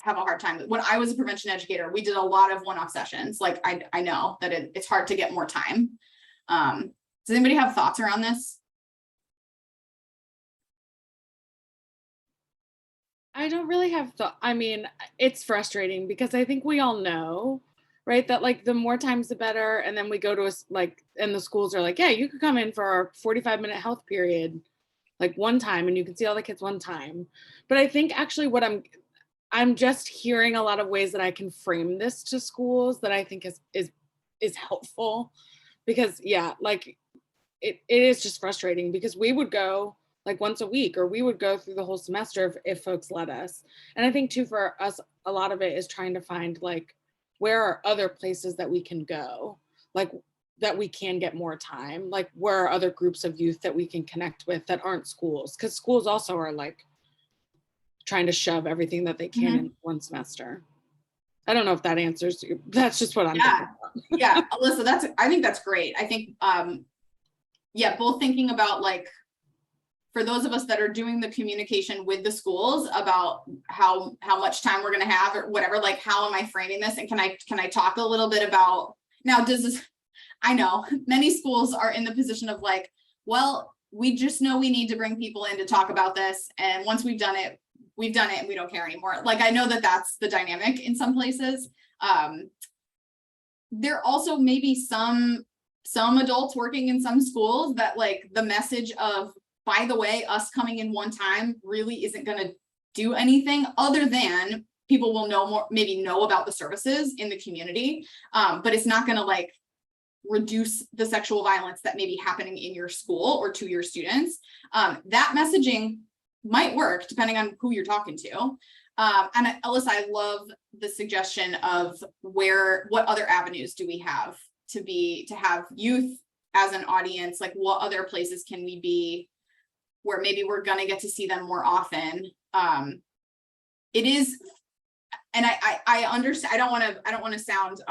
Speaker 1: have a hard time with. When I was a prevention educator, we did a lot of one-off sessions. Like I know that it's hard to get more time. Does anybody have thoughts around this?
Speaker 7: I don't really have thought. I mean, it's frustrating because I think we all know, right, that like the more times the better. And then we go to like, and the schools are like, yeah, you could come in for our 45-minute health period, like one time, and you can see all the kids one time. But I think actually what I'm just hearing a lot of ways that I can frame this to schools that I think is helpful, because yeah, like it is just frustrating, because we would go like once a week, or we would go through the whole semester if folks let us. And I think too, for us, a lot of it is trying to find like, where are other places that we can go, like that we can get more time, like where are other groups of youth that we can connect with that aren't schools, because schools also are like trying to shove everything that they can in one semester. I don't know if that answers you. That's just what I'm thinking about.
Speaker 1: Yeah, Alyssa, I think that's great. I think, yeah, both thinking about like, for those of us that are doing the communication with the schools about how much time we're going to have or whatever, like, how am I framing this? And can I talk a little bit about, now does this, I know many schools are in the position of like, well, we just know we need to bring people in to talk about this. And once we've done it and we don't care anymore. Like, I know that that's the dynamic in some places. There also may be some adults working in some schools that like the message of, by the way, us coming in one time really isn't going to do anything other than people will maybe know about the services in the community. But it's not going to like reduce the sexual violence that may be happening in your school or to your students. That messaging might work depending on who you're talking to. And Alyssa, I love the suggestion of what other avenues do we have to have youth as an audience? Like, what other places can we be where maybe we're going to get to see them more often? It is, and I understand, I don't want to sound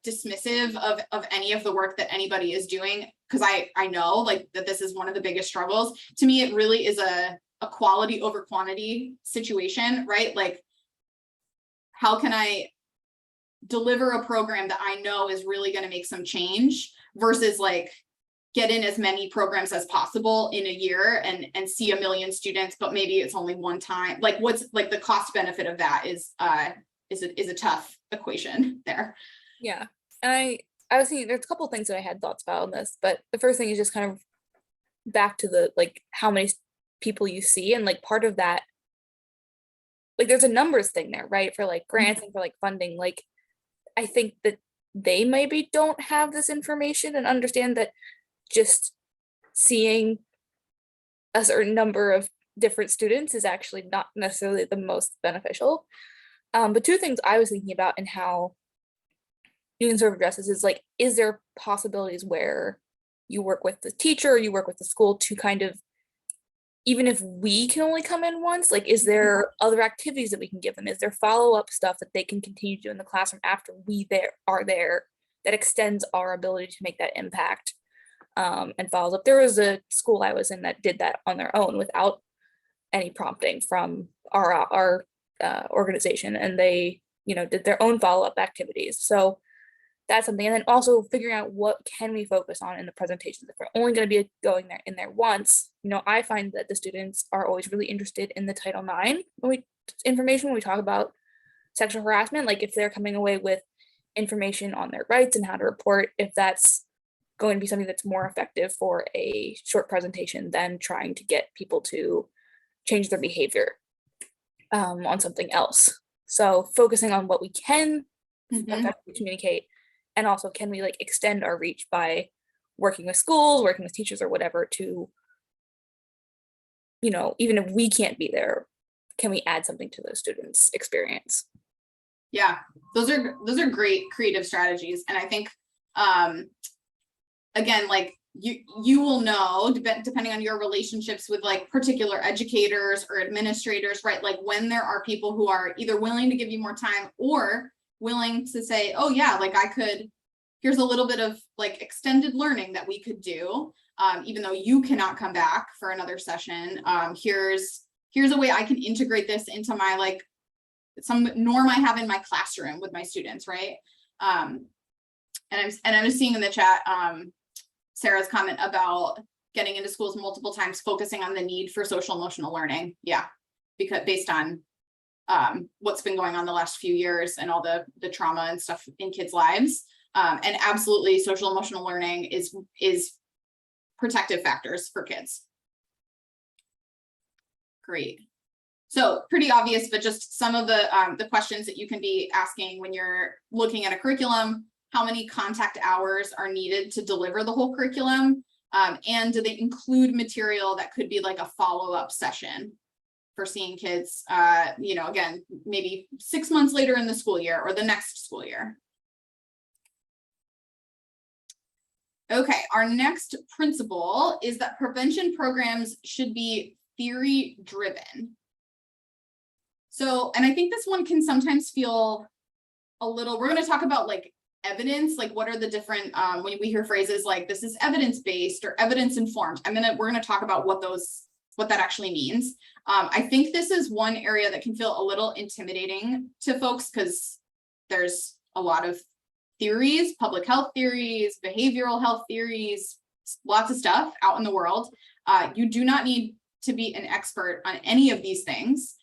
Speaker 1: dismissive of any of the work that anybody is doing, because I know like that this is one of the biggest struggles. To me, it really is a quality over quantity situation, right? Like, how can I deliver a program that I know is really going to make some change versus like get in as many programs as possible in a year and see 1 million students, but maybe it's only one time. Like, what's like the cost benefit of that is a tough equation there.
Speaker 2: Yeah. And I was thinking there's a couple of things that I had thoughts about on this, but the first thing is just kind of back to the like how many people you see, and like part of that, like there's a numbers thing there, right? For like grants and for like funding. Like, I think that they maybe don't have this information and understand that just seeing a certain number of different students is actually not necessarily the most beneficial. But two things I was thinking about and how you can sort of address this is like, is there possibilities where you work with the teacher or you work with the school to kind of, even if we can only come in once, like, is there other activities that we can give them? Is there follow-up stuff that they can continue to do in the classroom after we are there that extends our ability to make that impact and follows up? There was a school I was in that did that on their own without any prompting from our organization, and they, did their own follow-up activities. So that's something. And then also figuring out what can we focus on in the presentations. If we're only going to be going in there once, I find that the students are always really interested in the Title IX information when we talk about sexual harassment. Like, if they're coming away with information on their rights and how to report, if that's going to be something that's more effective for a short presentation than trying to get people to change their behavior on something else. So focusing on what we can effectively communicate. And also, can we like extend our reach by working with schools, working with teachers or whatever to, even if we can't be there, can we add something to those students' experience?
Speaker 1: Yeah, those are great creative strategies. And I think, again, like you will know, depending on your relationships with like particular educators or administrators, right? Like, when there are people who are either willing to give you more time or willing to say, oh yeah, like here's a little bit of like extended learning that we could do, even though you cannot come back for another session. Here's a way I can integrate this into my like some norm I have in my classroom with my students, right? And I'm just seeing in the chat Sarah's comment about getting into schools multiple times, focusing on the need for social emotional learning. Yeah, because based on what's been going on the last few years and all the trauma and stuff in kids' lives. And absolutely, social emotional learning is protective factors for kids. Great. So pretty obvious, but just some of the questions that you can be asking when you're looking at a curriculum: how many contact hours are needed to deliver the whole curriculum? And do they include material that could be like a follow-up session for seeing kids, you know, again, maybe 6 months later in the school year or the next school year? Okay, our next principle is that prevention programs should be theory-driven. So, and I think this one can sometimes feel a little, we're going to talk about like evidence, like what are the different, when we hear phrases like this is evidence-based or evidence-informed, we're going to talk about what that actually means. I think this is one area that can feel a little intimidating to folks because there's a lot of theories, public health theories, behavioral health theories, lots of stuff out in the world. You do not need to be an expert on any of these things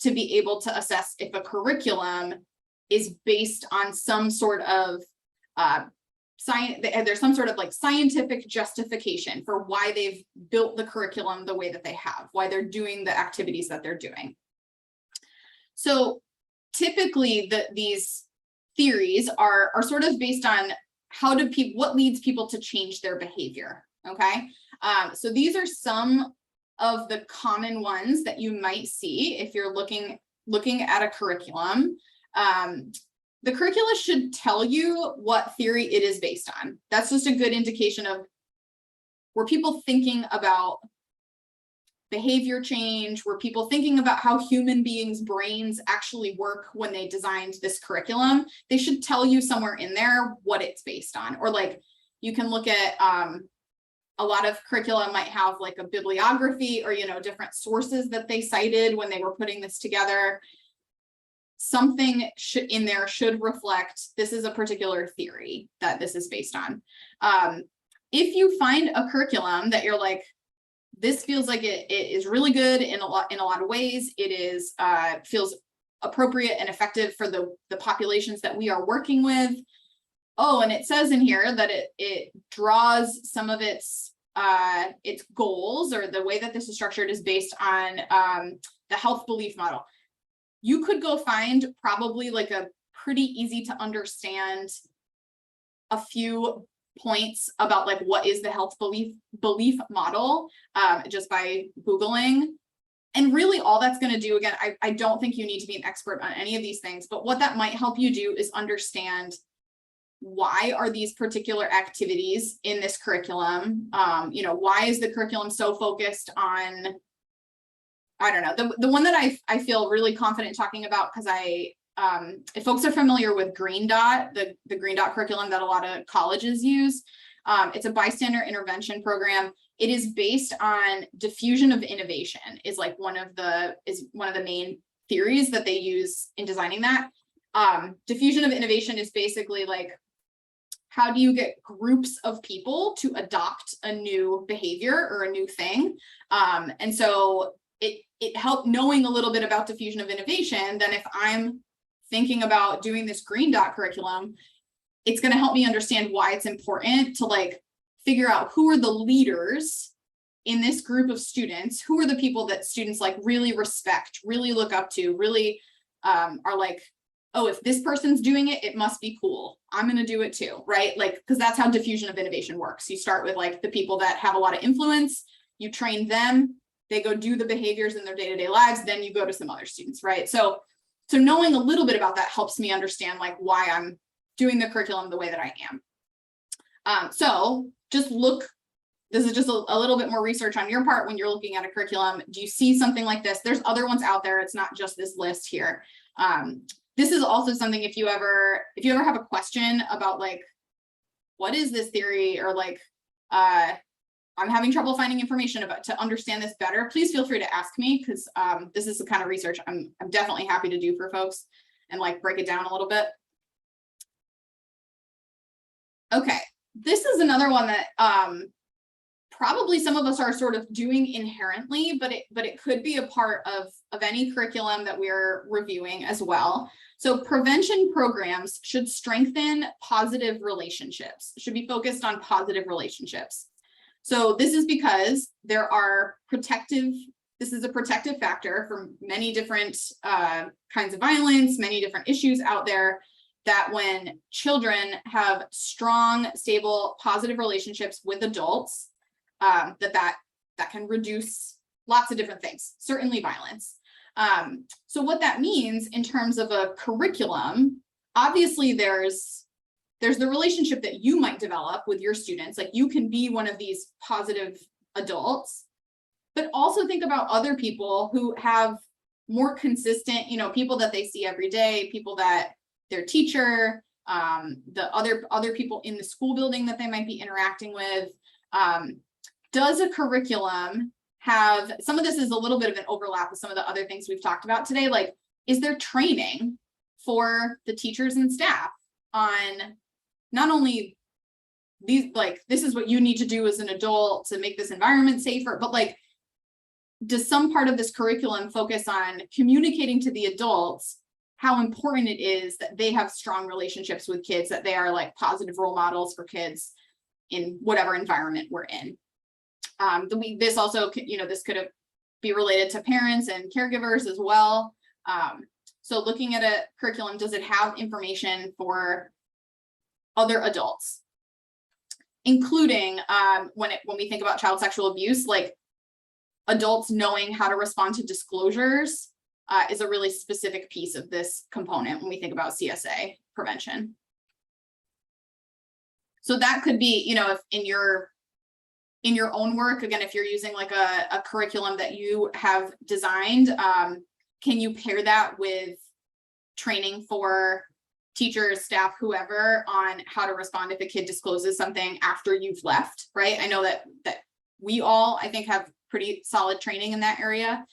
Speaker 1: to be able to assess if a curriculum is based on some sort of science. There's some sort of like scientific justification for why they've built the curriculum the way that they have, why they're doing the activities that they're doing. So typically these theories are sort of based on what leads people to change their behavior. Okay, so these are some of the common ones that you might see if you're looking at a curriculum. The curricula should tell you what theory it is based on. That's just a good indication of, were people thinking about behavior change? Were people thinking about how human beings' brains actually work when they designed this curriculum? They should tell you somewhere in there what it's based on. Or like, you can look at, a lot of curricula might have like a bibliography or, you know, different sources that they cited when they were putting this together. Something in there should reflect this is a particular theory that this is based on. If you find a curriculum that you're like, this feels like it is really good in a lot of ways, it is feels appropriate and effective for the populations that we are working with. Oh, and it says in here that it draws some of its goals, or the way that this is structured is based on the health belief model. You could go find probably like a pretty easy to understand a few points about like what is the health belief model just by Googling. And really all that's going to do, again, I don't think you need to be an expert on any of these things, but what that might help you do is understand why are these particular activities in this curriculum? You know, why is the curriculum so focused on, I don't know, the one that I feel really confident talking about, because if folks are familiar with Green Dot, the Green Dot curriculum that a lot of colleges use, it's a bystander intervention program. It is based on diffusion of innovation is like one of the main theories that they use in designing that. Diffusion of innovation is basically like, how do you get groups of people to adopt a new behavior or a new thing? And so it helped knowing a little bit about diffusion of innovation. Then if I'm thinking about doing this Green Dot curriculum, it's going to help me understand why it's important to like figure out who are the leaders in this group of students, who are the people that students like really respect, really look up to, really are like, oh, if this person's doing it, it must be cool. I'm going to do it too, right? Like, because that's how diffusion of innovation works. You start with like the people that have a lot of influence, you train them, they go do the behaviors in their day-to-day lives, then you go to some other students, right? So knowing a little bit about that helps me understand like why I'm doing the curriculum the way that I am. So just look, this is just a little bit more research on your part when you're looking at a curriculum. Do you see something like this? There's other ones out there. It's not just this list here. This is also something if you ever have a question about like, what is this theory, or like, I'm having trouble finding information about to understand this better, please feel free to ask me, because this is the kind of research I'm definitely happy to do for folks and like break it down a little bit. Okay, this is another one that probably some of us are sort of doing inherently, but it could be a part of any curriculum that we're reviewing as well. So prevention programs should strengthen positive relationships, should be focused on positive relationships. So this is because there are protective this is a protective factor for many different kinds of violence, many different issues out there, that when children have strong, stable, positive relationships with adults, that can reduce lots of different things, certainly violence. So what that means in terms of a curriculum, obviously there's the relationship that you might develop with your students, like you can be one of these positive adults, but also think about other people who have more consistent, people that they see every day, people that their teacher, the other people in the school building that they might be interacting with. Does a curriculum have, some of this is a little bit of an overlap with some of the other things we've talked about today, like, is there training for the teachers and staff on not only these, like, this is what you need to do as an adult to make this environment safer, but like, does some part of this curriculum focus on communicating to the adults how important it is that they have strong relationships with kids, that they are like positive role models for kids in whatever environment we're in. This also, this could be related to parents and caregivers as well. So looking at a curriculum, does it have information for other adults, including when we think about child sexual abuse, like adults knowing how to respond to disclosures is a really specific piece of this component when we think about CSA prevention. So that could be, if in your own work, again, if you're using like a curriculum that you have designed, can you pair that with training for teachers, staff, whoever, on how to respond if a kid discloses something after you've left, right? I know that we all, I think, have pretty solid training in that area,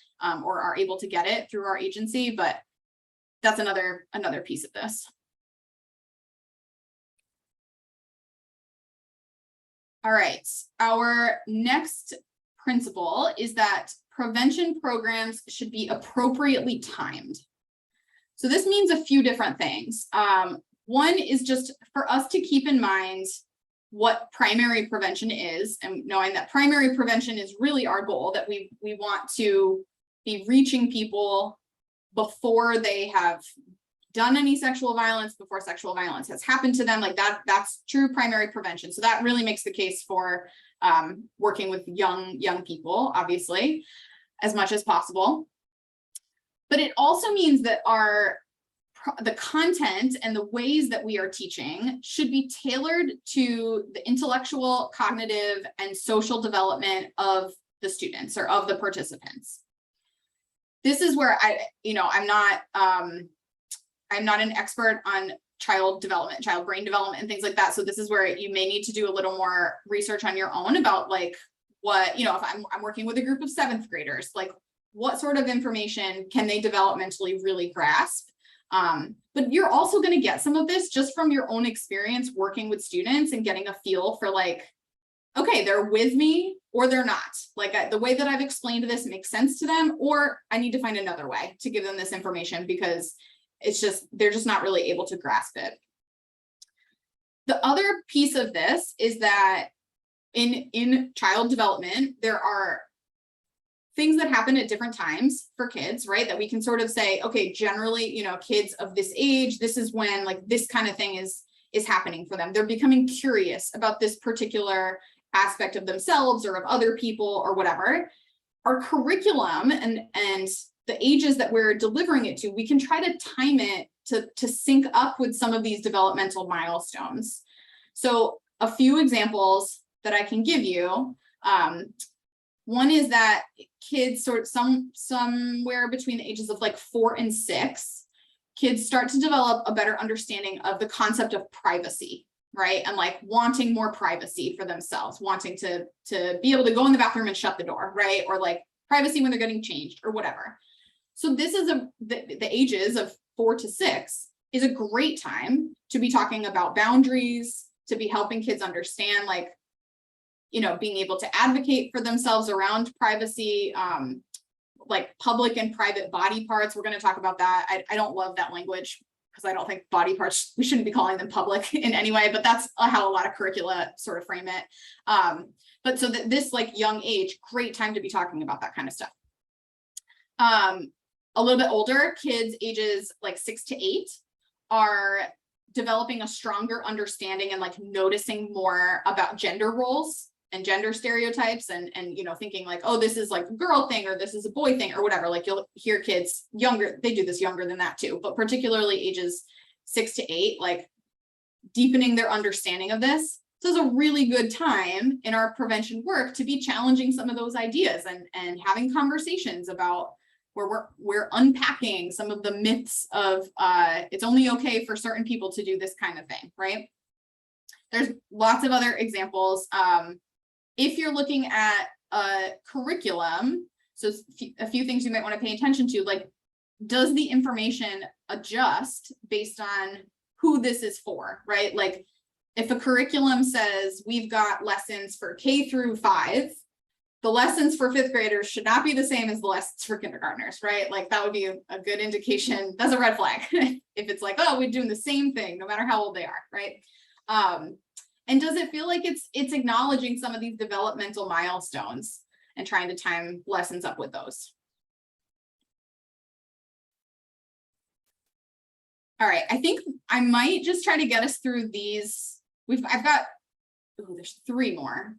Speaker 1: or are able to get it through our agency, but that's another piece of this. All right, our next principle is that prevention programs should be appropriately timed. So this means a few different things. One is just for us to keep in mind what primary prevention is, and knowing that primary prevention is really our goal, that we want to be reaching people before they have done any sexual violence, before sexual violence has happened to them, like that's true primary prevention. So that really makes the case for working with young people, obviously, as much as possible. But it also means that the content and the ways that we are teaching should be tailored to the intellectual, cognitive, and social development of the students or of the participants. This is where I'm not an expert on child brain development and things like that. So this is where you may need to do a little more research on your own about like what, if I'm working with a group of 7th graders, like what sort of information can they developmentally really grasp? But you're also going to get some of this just from your own experience working with students and getting a feel for like, okay, they're with me or they're not. Like the way that I've explained this makes sense to them, or I need to find another way to give them this information because they're just not really able to grasp it. The other piece of this is that in child development, there are things that happen at different times for kids, right? That we can sort of say, okay, generally, kids of this age, this is when like this kind of thing is happening for them. They're becoming curious about this particular aspect of themselves or of other people or whatever. Our curriculum and the ages that we're delivering it to, we can try to time it to sync up with some of these developmental milestones. So a few examples that I can give you. One is that kids somewhere between the ages of like 4 and 6, kids start to develop a better understanding of the concept of privacy, right? And like wanting more privacy for themselves, wanting to be able to go in the bathroom and shut the door, right? Or like privacy when they're getting changed or whatever. So this is the ages of 4 to 6 is a great time to be talking about boundaries, to be helping kids understand like, being able to advocate for themselves around privacy, like public and private body parts. We're going to talk about that. I don't love that language because I don't think body parts, we shouldn't be calling them public in any way, but that's how a lot of curricula sort of frame it. But so that this like young age, great time to be talking about that kind of stuff. A little bit older kids, ages like 6 to 8, are developing a stronger understanding and like noticing more about gender roles and gender stereotypes and you know, thinking like, oh, this is like a girl thing or this is a boy thing or whatever. Like you'll hear kids younger, they do this younger than that too, but particularly ages 6 to 8, like deepening their understanding of this. So it's a really good time in our prevention work to be challenging some of those ideas and having conversations about where we're unpacking some of the myths of it's only okay for certain people to do this kind of thing, right? There's lots of other examples. If you're looking at a curriculum, so a few things you might want to pay attention to, like, does the information adjust based on who this is for, right? Like if a curriculum says we've got lessons for K through 5, the lessons for 5th graders should not be the same as the lessons for kindergartners, right? Like that would be a good indication. That's a red flag. If it's like, oh, we're doing the same thing, no matter how old they are, right? And does it feel like it's acknowledging some of these developmental milestones and trying to time lessons up with those? All right, I think I might just try to get us through these. I've got, oh, there's 3 more.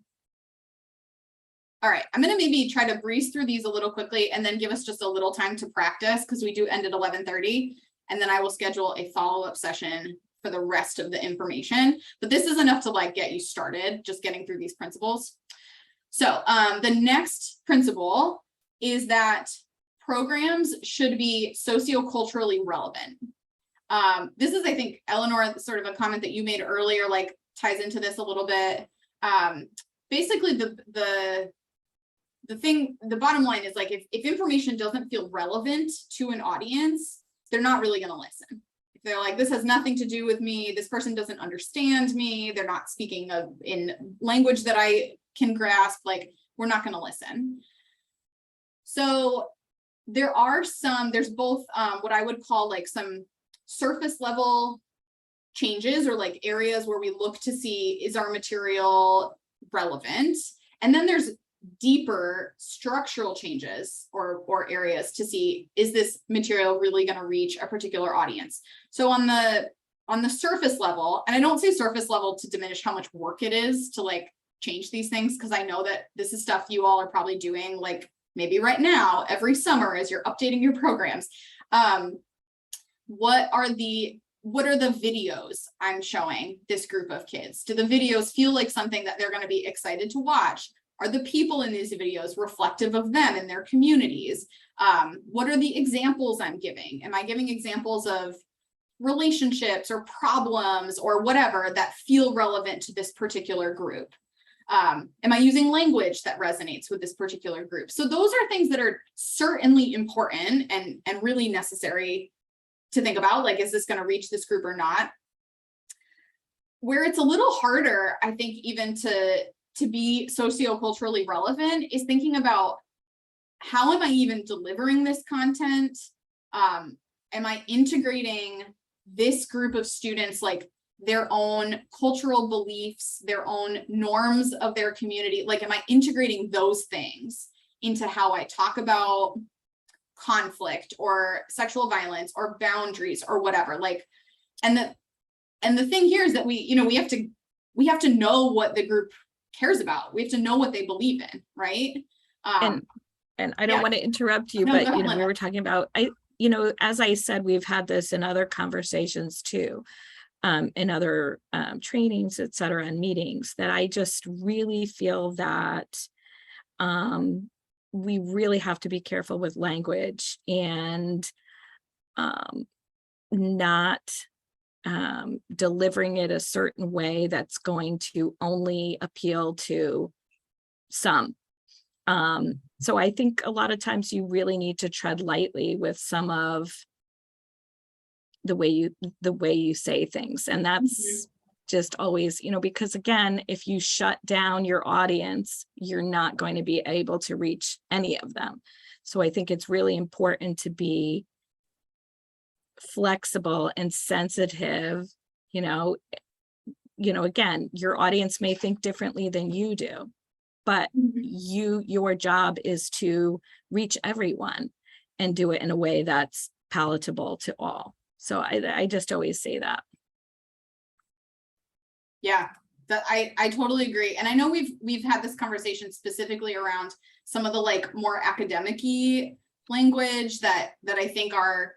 Speaker 1: All right, I'm gonna maybe try to breeze through these a little quickly and then give us just a little time to practice because we do end at 11:30, and then I will schedule a follow-up session for the rest of the information. But this is enough to like get you started, just getting through these principles. So the next principle is that programs should be socioculturally relevant. This is, I think, Eleanor, sort of a comment that you made earlier, like ties into this a little bit. Basically, the bottom line is like, if information doesn't feel relevant to an audience, they're not really going to listen. If they're like, this has nothing to do with me, this person doesn't understand me, they're not speaking in language that I can grasp, like, we're not going to listen. So there's both what I would call like some surface level changes or like areas where we look to see, is our material relevant? And then there's deeper structural changes or areas to see, is this material really going to reach a particular audience? So on the surface level, and I don't say surface level to diminish how much work it is to like change these things, because I know that this is stuff you all are probably doing like maybe right now every summer as you're updating your programs. What are the videos I'm showing this group of kids? Do the videos feel like something that they're going to be excited to watch? Are the people in these videos reflective of them and their communities? What are the examples I'm giving? Am I giving examples of relationships or problems or whatever that feel relevant to this particular group? Am I using language that resonates with this particular group? So those are things that are certainly important and really necessary to think about, like, is this going to reach this group or not? Where it's a little harder, I think, even to be socioculturally relevant is thinking about, how am I even delivering this content? Am I integrating this group of students, like their own cultural beliefs, their own norms of their community? Like, am I integrating those things into how I talk about conflict or sexual violence or boundaries or whatever? Like, and the thing here is that we have to know what the group cares about. We have to know what they believe in, right?
Speaker 4: And I don't want to interrupt you,
Speaker 1: No,
Speaker 4: but
Speaker 1: go ahead,
Speaker 4: we
Speaker 1: Linda.
Speaker 4: were talking about, as I said, we've had this in other conversations too, in other trainings, et cetera, and meetings, that I just really feel that we really have to be careful with language and not delivering it a certain way that's going to only appeal to some. So I think a lot of times you really need to tread lightly with some of the way you say things. And that's just always, because again, if you shut down your audience, you're not going to be able to reach any of them. So I think it's really important to be flexible and sensitive. Again, your audience may think differently than you do, but your job is to reach everyone. and do it in a way that's palatable to all. So I just always say that.
Speaker 1: Yeah, that I totally agree. And I know we've had this conversation specifically around some of the like more academic-y language that I think are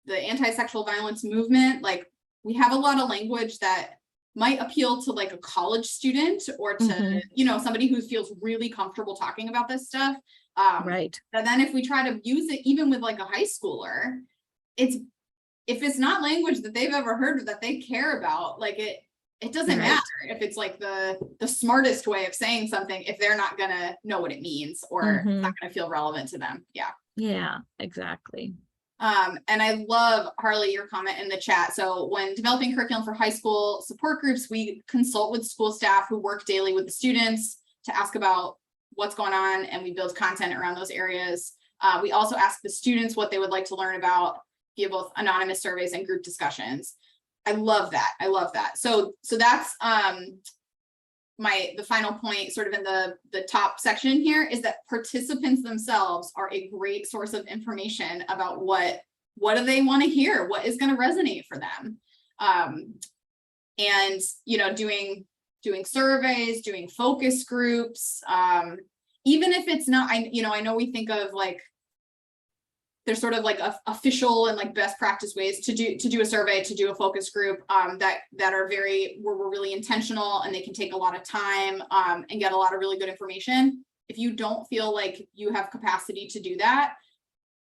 Speaker 1: the anti-sexual violence movement. Like we have a lot of language that might appeal to like a college student or to, you know, somebody who feels really comfortable talking about this stuff.
Speaker 4: Right.
Speaker 1: And then if we try to use it even with like a high schooler, if it's not language that they've ever heard or that they care about, like it doesn't
Speaker 4: Right.
Speaker 1: matter if it's like the smartest way of saying something if they're not gonna know what it means or it's not gonna feel relevant to them. Yeah.
Speaker 4: Yeah, exactly.
Speaker 1: And I love, Harley, your comment in the chat. So when developing curriculum for high school support groups, we consult with school staff who work daily with the students to ask about what's going on, and we build content around those areas. We also ask the students what they would like to learn about via both anonymous surveys and group discussions. I love that. I love that. So that's the final point sort of in the top section here is that participants themselves are a great source of information about what do they want to hear, what is going to resonate for them. And, you know, doing surveys, doing focus groups, even if it's not, I know we think of like, there's sort of like official and like best practice ways to do a survey, to do a focus group that are where we're really intentional and they can take a lot of time and get a lot of really good information. If you don't feel like you have capacity to do that,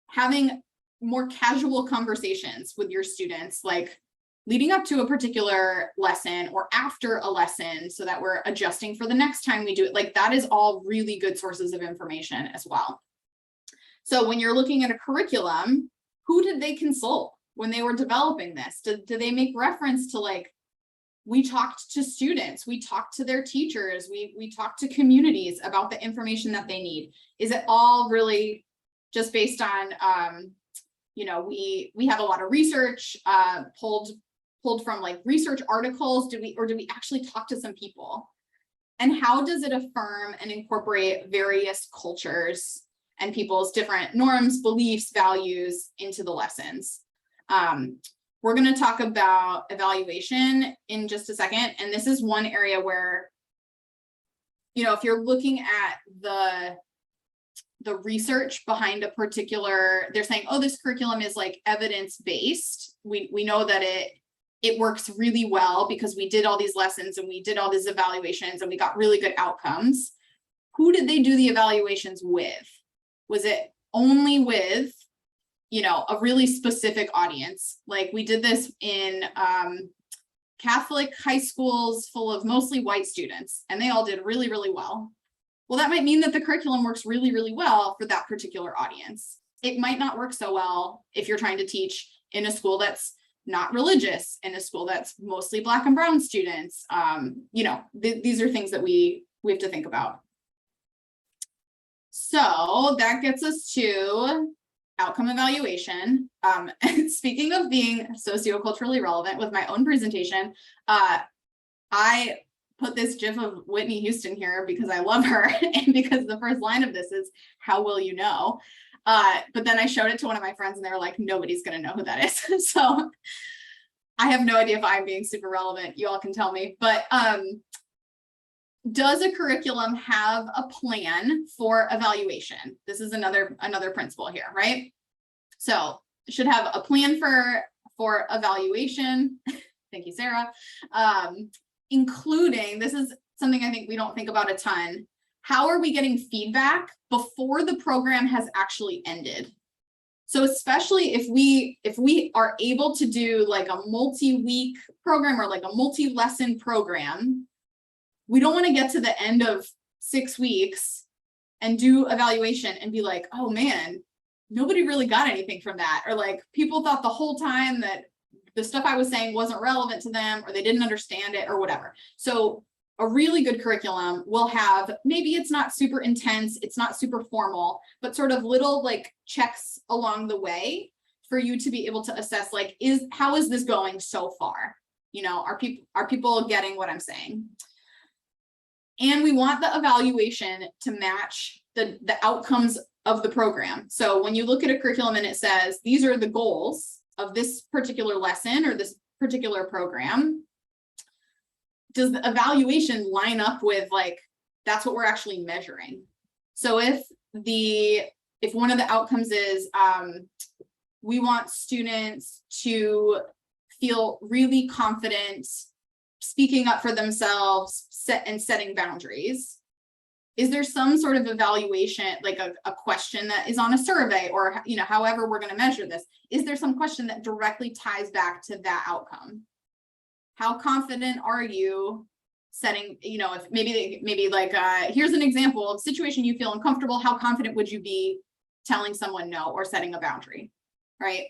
Speaker 1: having more casual conversations with your students, like leading up to a particular lesson or after a lesson so that we're adjusting for the next time we do it, like that is all really good sources of information as well. So when you're looking at a curriculum, who did they consult when they were developing this? Did they make reference to like, we talked to students, we talked to their teachers, we talked to communities about the information that they need? Is it all really just based on, you know, we have a lot of research pulled from like research articles? Do we actually talk to some people? And how does it affirm and incorporate various cultures and people's different norms, beliefs, values into the lessons? We're going to talk about evaluation in just a second. And this is one area where, you know, if you're looking at the research behind a particular, they're saying, oh, this curriculum is like evidence-based. We know that it works really well because we did all these lessons and we did all these evaluations and we got really good outcomes. Who did they do the evaluations with? Was it only with, you know, a really specific audience? Like we did this in Catholic high schools full of mostly white students, and they all did really, really well. Well, that might mean that the curriculum works really, really well for that particular audience. It might not work so well if you're trying to teach in a school that's not religious, in a school that's mostly Black and brown students. You know, these are things that we have to think about. So that gets us to outcome evaluation. And speaking of being socioculturally relevant with my own presentation, I put this GIF of Whitney Houston here because I love her and because the first line of this is, how will you know? But then I showed it to one of my friends and they were like, nobody's going to know who that is. So I have no idea if I'm being super relevant. You all can tell me. But does a curriculum have a plan for evaluation? This is another principle here, right? So it should have a plan for evaluation. Thank you, Sarah. Including, this is something I think we don't think about a ton. How are we getting feedback before the program has actually ended? So especially if we are able to do like a multi-week program or like a multi-lesson program, we don't want to get to the end of 6 weeks and do evaluation and be like, oh man, nobody really got anything from that. Or like people thought the whole time that the stuff I was saying wasn't relevant to them or they didn't understand it or whatever. So a really good curriculum will have, maybe it's not super intense, it's not super formal, but sort of little like checks along the way for you to be able to assess like, how is this going so far? You know, are people getting what I'm saying? And we want the evaluation to match the outcomes of the program. So when you look at a curriculum and it says, these are the goals of this particular lesson or this particular program, does the evaluation line up with like, that's what we're actually measuring? So if one of the outcomes is, we want students to feel really confident speaking up for themselves, setting boundaries, is there some sort of evaluation, like a question that is on a survey, or however we're going to measure this? Is there some question that directly ties back to that outcome? How confident are you setting, if maybe like here's an example of situation you feel uncomfortable, how confident would you be telling someone no or setting a boundary, right?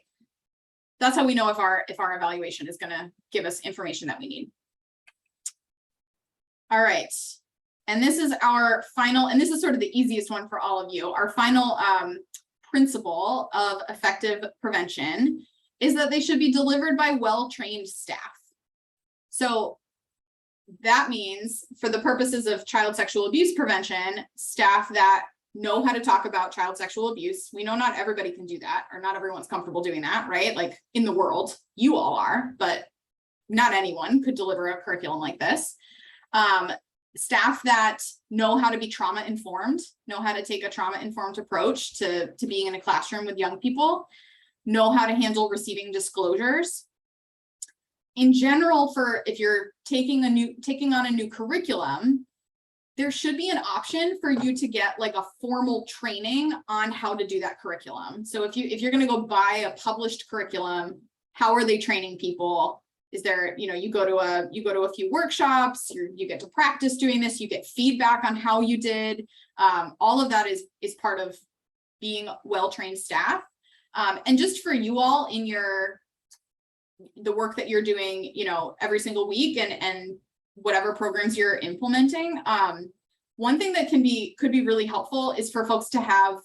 Speaker 1: That's how we know if our evaluation is going to give us information that we need. All right. And this is our final, and this is sort of the easiest one for all of you. Our final principle of effective prevention is that they should be delivered by well-trained staff. So that means, for the purposes of child sexual abuse prevention, staff that know how to talk about child sexual abuse. We know not everybody can do that, or not everyone's comfortable doing that, right? Like in the world, you all are, but not anyone could deliver a curriculum like this. Staff that know how to be trauma informed, know how to take a trauma informed approach to being in a classroom with young people, know how to handle receiving disclosures. In general, if you're taking on a new curriculum, there should be an option for you to get like a formal training on how to do that curriculum. So if you're going to go buy a published curriculum, how are they training people? Is there, you go to a few workshops, you get to practice doing this, you get feedback on how you did. All of that is part of being well-trained staff. And just for you all in the work that you're doing, every single week and whatever programs you're implementing. One thing that could be really helpful is for folks to have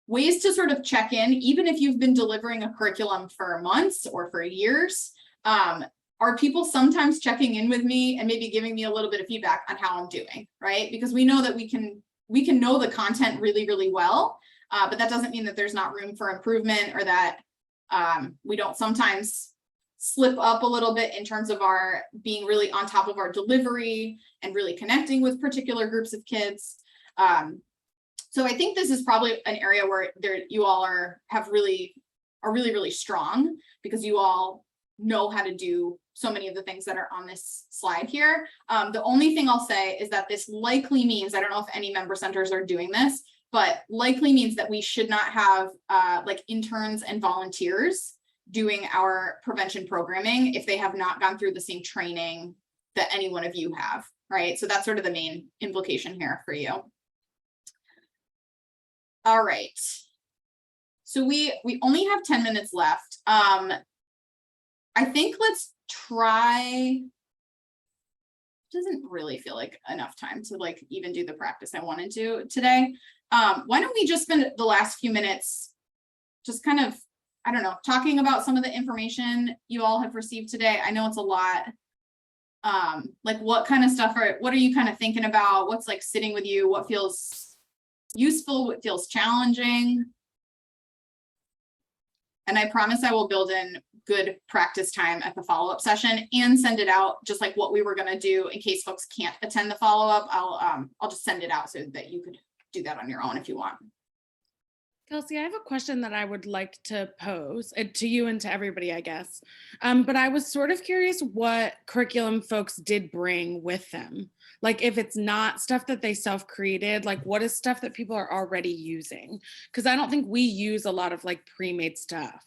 Speaker 1: ways to sort of check in, even if you've been delivering a curriculum for months or for years. Are people sometimes checking in with me and maybe giving me a little bit of feedback on how I'm doing, right? Because we know that we can know the content really, really well, but that doesn't mean that there's not room for improvement, or that we don't sometimes slip up a little bit in terms of our being really on top of our delivery and really connecting with particular groups of kids. So I think this is probably an area where you all are really, really strong, because you all know how to do so many of the things that are on this slide here. The only thing I'll say is that this likely means, I don't know if any member centers are doing this, but likely means that we should not have like interns and volunteers doing our prevention programming if they have not gone through the same training that any one of you have, right? So that's sort of the main implication here for you. All right. So we only have 10 minutes left. I think let's try, doesn't really feel like enough time to like even do the practice I wanted to today. Why don't we just spend the last few minutes just kind of, I don't know, talking about some of the information you all have received today. I know it's a lot. Like what kind of stuff what are you kind of thinking about? What's like sitting with you? What feels useful? What feels challenging? And I promise I will build in good practice time at the follow-up session and send it out just like what we were going to do in case folks can't attend the follow-up. I'll just send it out so that you could do that on your own if you want.
Speaker 7: Kelsey, I have a question that I would like to pose to you and to everybody, I guess. But I was sort of curious what curriculum folks did bring with them. Like if it's not stuff that they self-created, like what is stuff that people are already using? Because I don't think we use a lot of like pre-made stuff.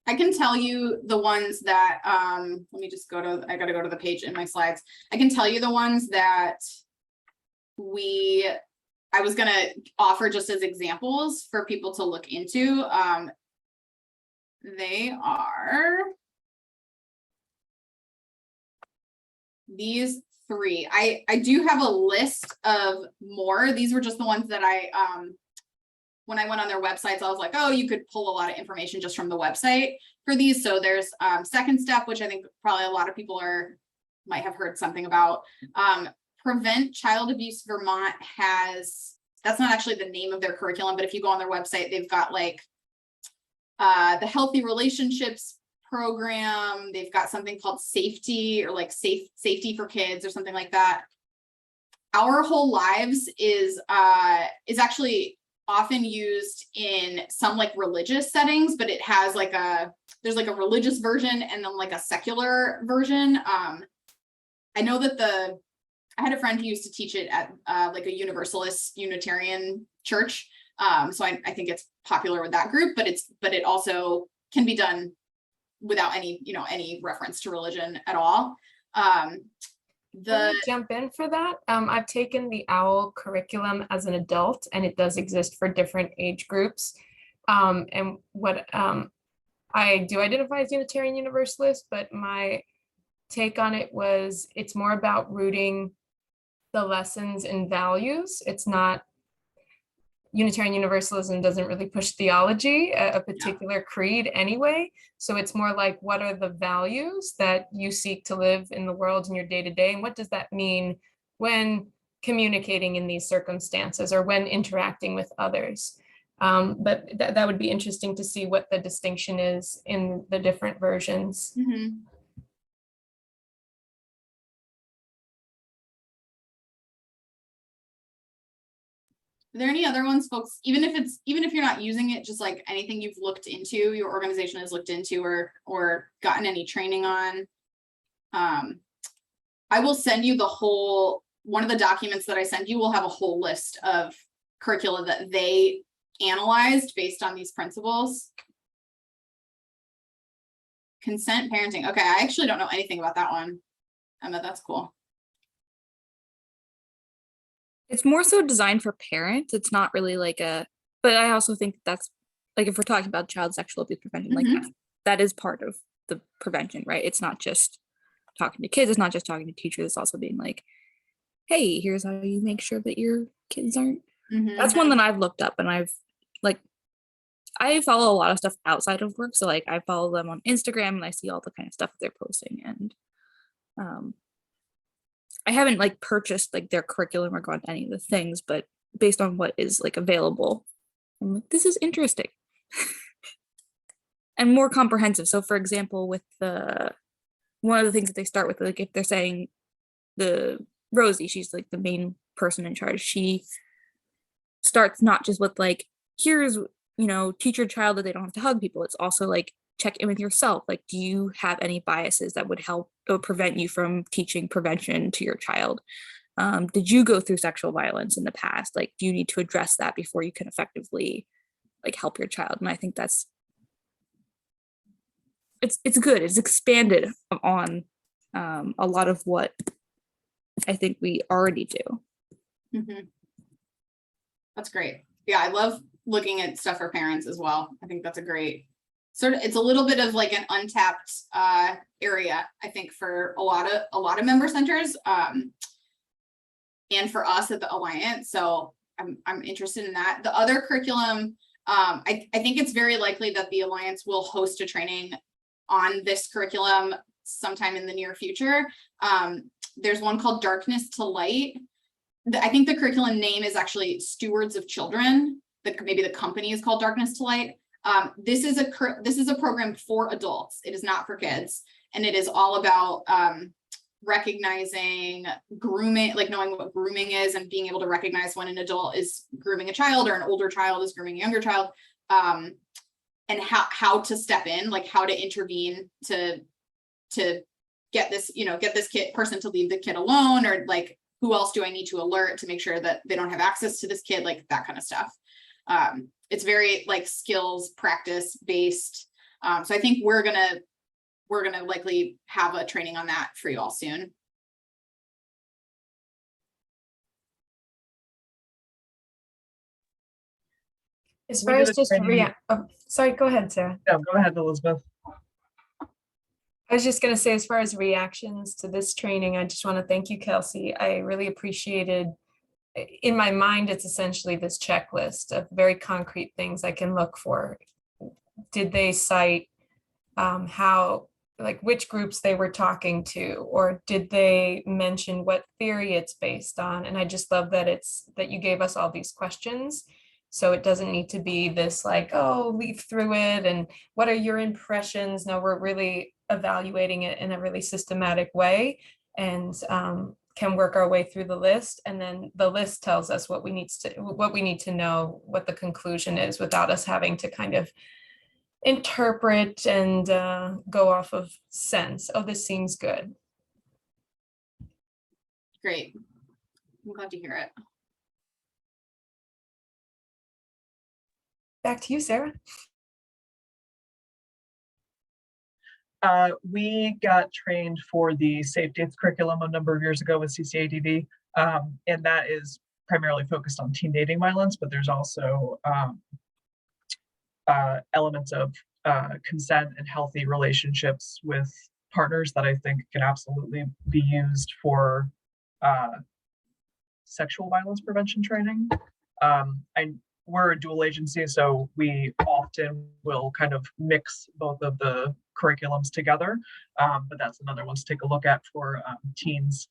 Speaker 1: I can tell you the ones that, let me just I gotta go to the page in my slides. I can tell you the ones that I was gonna offer just as examples for people to look into. They are these three. I do have a list of more. These were just the ones that when I went on their websites, I was like, oh, you could pull a lot of information just from the website for these. So there's Second Step, which I think probably a lot of people are might have heard something about. Prevent Child Abuse Vermont has, that's not actually the name of their curriculum, but if you go on their website, they've got like the Healthy Relationships program. They've got something called Safety, or like safety for kids, or something like that. Our Whole Lives is actually often used in some like religious settings, but it has like there's like a religious version and then like a secular version. I know that I had a friend who used to teach it at like a Universalist Unitarian church. So I think it's popular with that group, but it also can be done without any reference to religion at all.
Speaker 8: Let me jump in for that. I've taken the OWL curriculum as an adult, and it does exist for different age groups. And what I do identify as Unitarian Universalist, but my take on it was it's more about rooting the lessons and values. It's not, Unitarian Universalism doesn't really push theology, a particular creed anyway. So it's more like, what are the values that you seek to live in the world in your day-to-day? And what does that mean when communicating in these circumstances or when interacting with others? But that would be interesting to see what the distinction is in the different versions.
Speaker 1: Mm-hmm. Are there any other ones, folks? Even if you're not using it, just like anything you've looked into, your organization has looked into, or gotten any training on. I will send you one of the documents that I send you will have a whole list of curricula that they analyzed based on these principles. Consent parenting. Okay, I actually don't know anything about that one. Emma, that's cool.
Speaker 2: It's more so designed for parents. It's not really like but I also think that's like, if we're talking about child sexual abuse prevention, like that is part of the prevention, right? It's not just talking to kids. It's not just talking to teachers. It's also being like, hey, here's how you make sure that your kids aren't. That's one that I've looked up, and I follow a lot of stuff outside of work. So like I follow them on Instagram and I see all the kind of stuff that they're posting, and I haven't like purchased like their curriculum or gone to any of the things, but based on what is like available, I'm like, this is interesting and more comprehensive. So for example, with one of the things that they start with, like if they're saying Rosie, she's like the main person in charge, she starts not just with like, here's, teach your child that they don't have to hug people. It's also like, check in with yourself. Like, do you have any biases that would help or prevent you from teaching prevention to your child? Did you go through sexual violence in the past? Like, do you need to address that before you can effectively like help your child? And I think it's good. It's expanded on a lot of what I think we already do.
Speaker 1: That's great. Yeah, I love looking at stuff for parents as well. I think that's a great it's a little bit of like an untapped area, I think, for a lot of member centers, and for us at the Alliance. So I'm interested in that. The other curriculum, I think it's very likely that the Alliance will host a training on this curriculum sometime in the near future. There's one called Darkness to Light. I think the curriculum name is actually Stewards of Children. Maybe the company is called Darkness to Light. This is a program for adults. It is not for kids, and it is all about recognizing grooming, like knowing what grooming is and being able to recognize when an adult is grooming a child or an older child is grooming a younger child, and how to step in, like how to intervene to get this person to leave the kid alone, or like who else do I need to alert to make sure that they don't have access to this kid, like that kind of stuff. It's very like skills practice based. So I think we're gonna likely have a training on that for you all soon.
Speaker 8: As far as just sorry, go ahead, Sarah.
Speaker 5: No, go ahead, Elizabeth.
Speaker 8: I was just going to say, as far as reactions to this training, I just want to thank you, Kelsey. I really appreciated, in my mind, it's essentially this checklist of very concrete things I can look for. Did they cite how like which groups they were talking to, or did they mention what theory it's based on? And I just love that that you gave us all these questions. So it doesn't need to be this like, oh, leaf through it and what are your impressions? No, we're really evaluating it in a really systematic way, and can work our way through the list. And then the list tells us what we need to know, what the conclusion is, without us having to kind of interpret and go off of sense. Oh, this seems good.
Speaker 1: Great. I'm glad to hear it.
Speaker 8: Back to you, Sarah.
Speaker 5: We got trained for the Safe Dates curriculum a number of years ago with CCADV, and that is primarily focused on teen dating violence, but there's also elements of consent and healthy relationships with partners that I think can absolutely be used for sexual violence prevention training. We're a dual agency, so we often will kind of mix both of the curriculums together, but that's another one to take a look at for teens.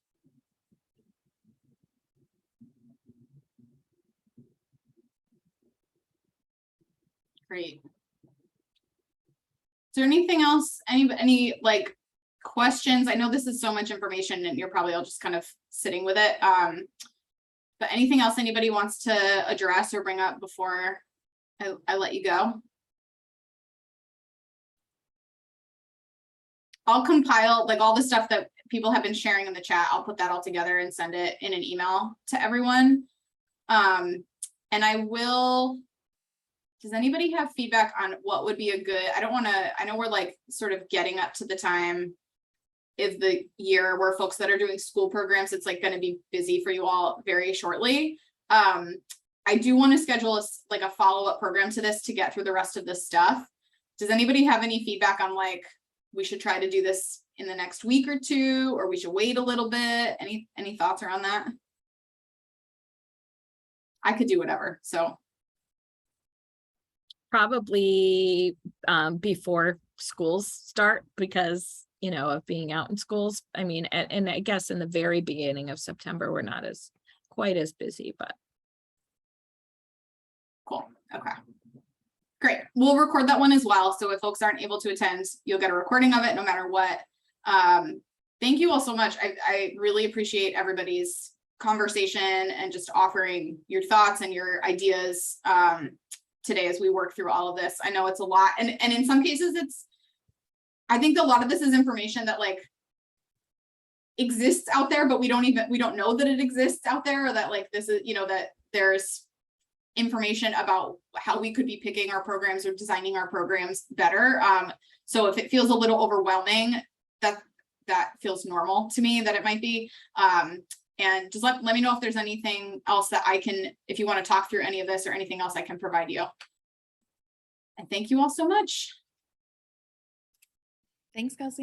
Speaker 1: Great. Is there anything else, any like questions? I know this is so much information and you're probably all just kind of sitting with it. But anything else anybody wants to address or bring up before I let you go? I'll compile like all the stuff that people have been sharing in the chat. I'll put that all together and send it in an email to everyone. And I will, does anybody have feedback on what would be a good, I know we're like sort of getting up to the time of the year where folks that are doing school programs, it's like going to be busy for you all very shortly. I do want to schedule like a follow-up program to this to get through the rest of this stuff. Does anybody have any feedback on like, we should try to do this in the next week or two, or we should wait a little bit? Any thoughts around that? I could do whatever, so.
Speaker 4: Probably before schools start, because you know, of being out in schools. I mean, and I guess in the very beginning of September, we're not quite as busy, but.
Speaker 1: Cool, okay. Great, we'll record that one as well. So if folks aren't able to attend, you'll get a recording of it no matter what. Thank you all so much. I really appreciate everybody's conversation and just offering your thoughts and your ideas today as we work through all of this. I know it's a lot, and in some cases I think a lot of this is information that like exists out there, but we don't know that it exists out there, or that like this is, you know, that there's information about how we could be picking our programs or designing our programs better. So if it feels a little overwhelming, that feels normal to me that it might be. And just let me know if there's anything else that I can, if you want to talk through any of this or anything else I can provide you. And thank you all so much. Thanks, Kelsey.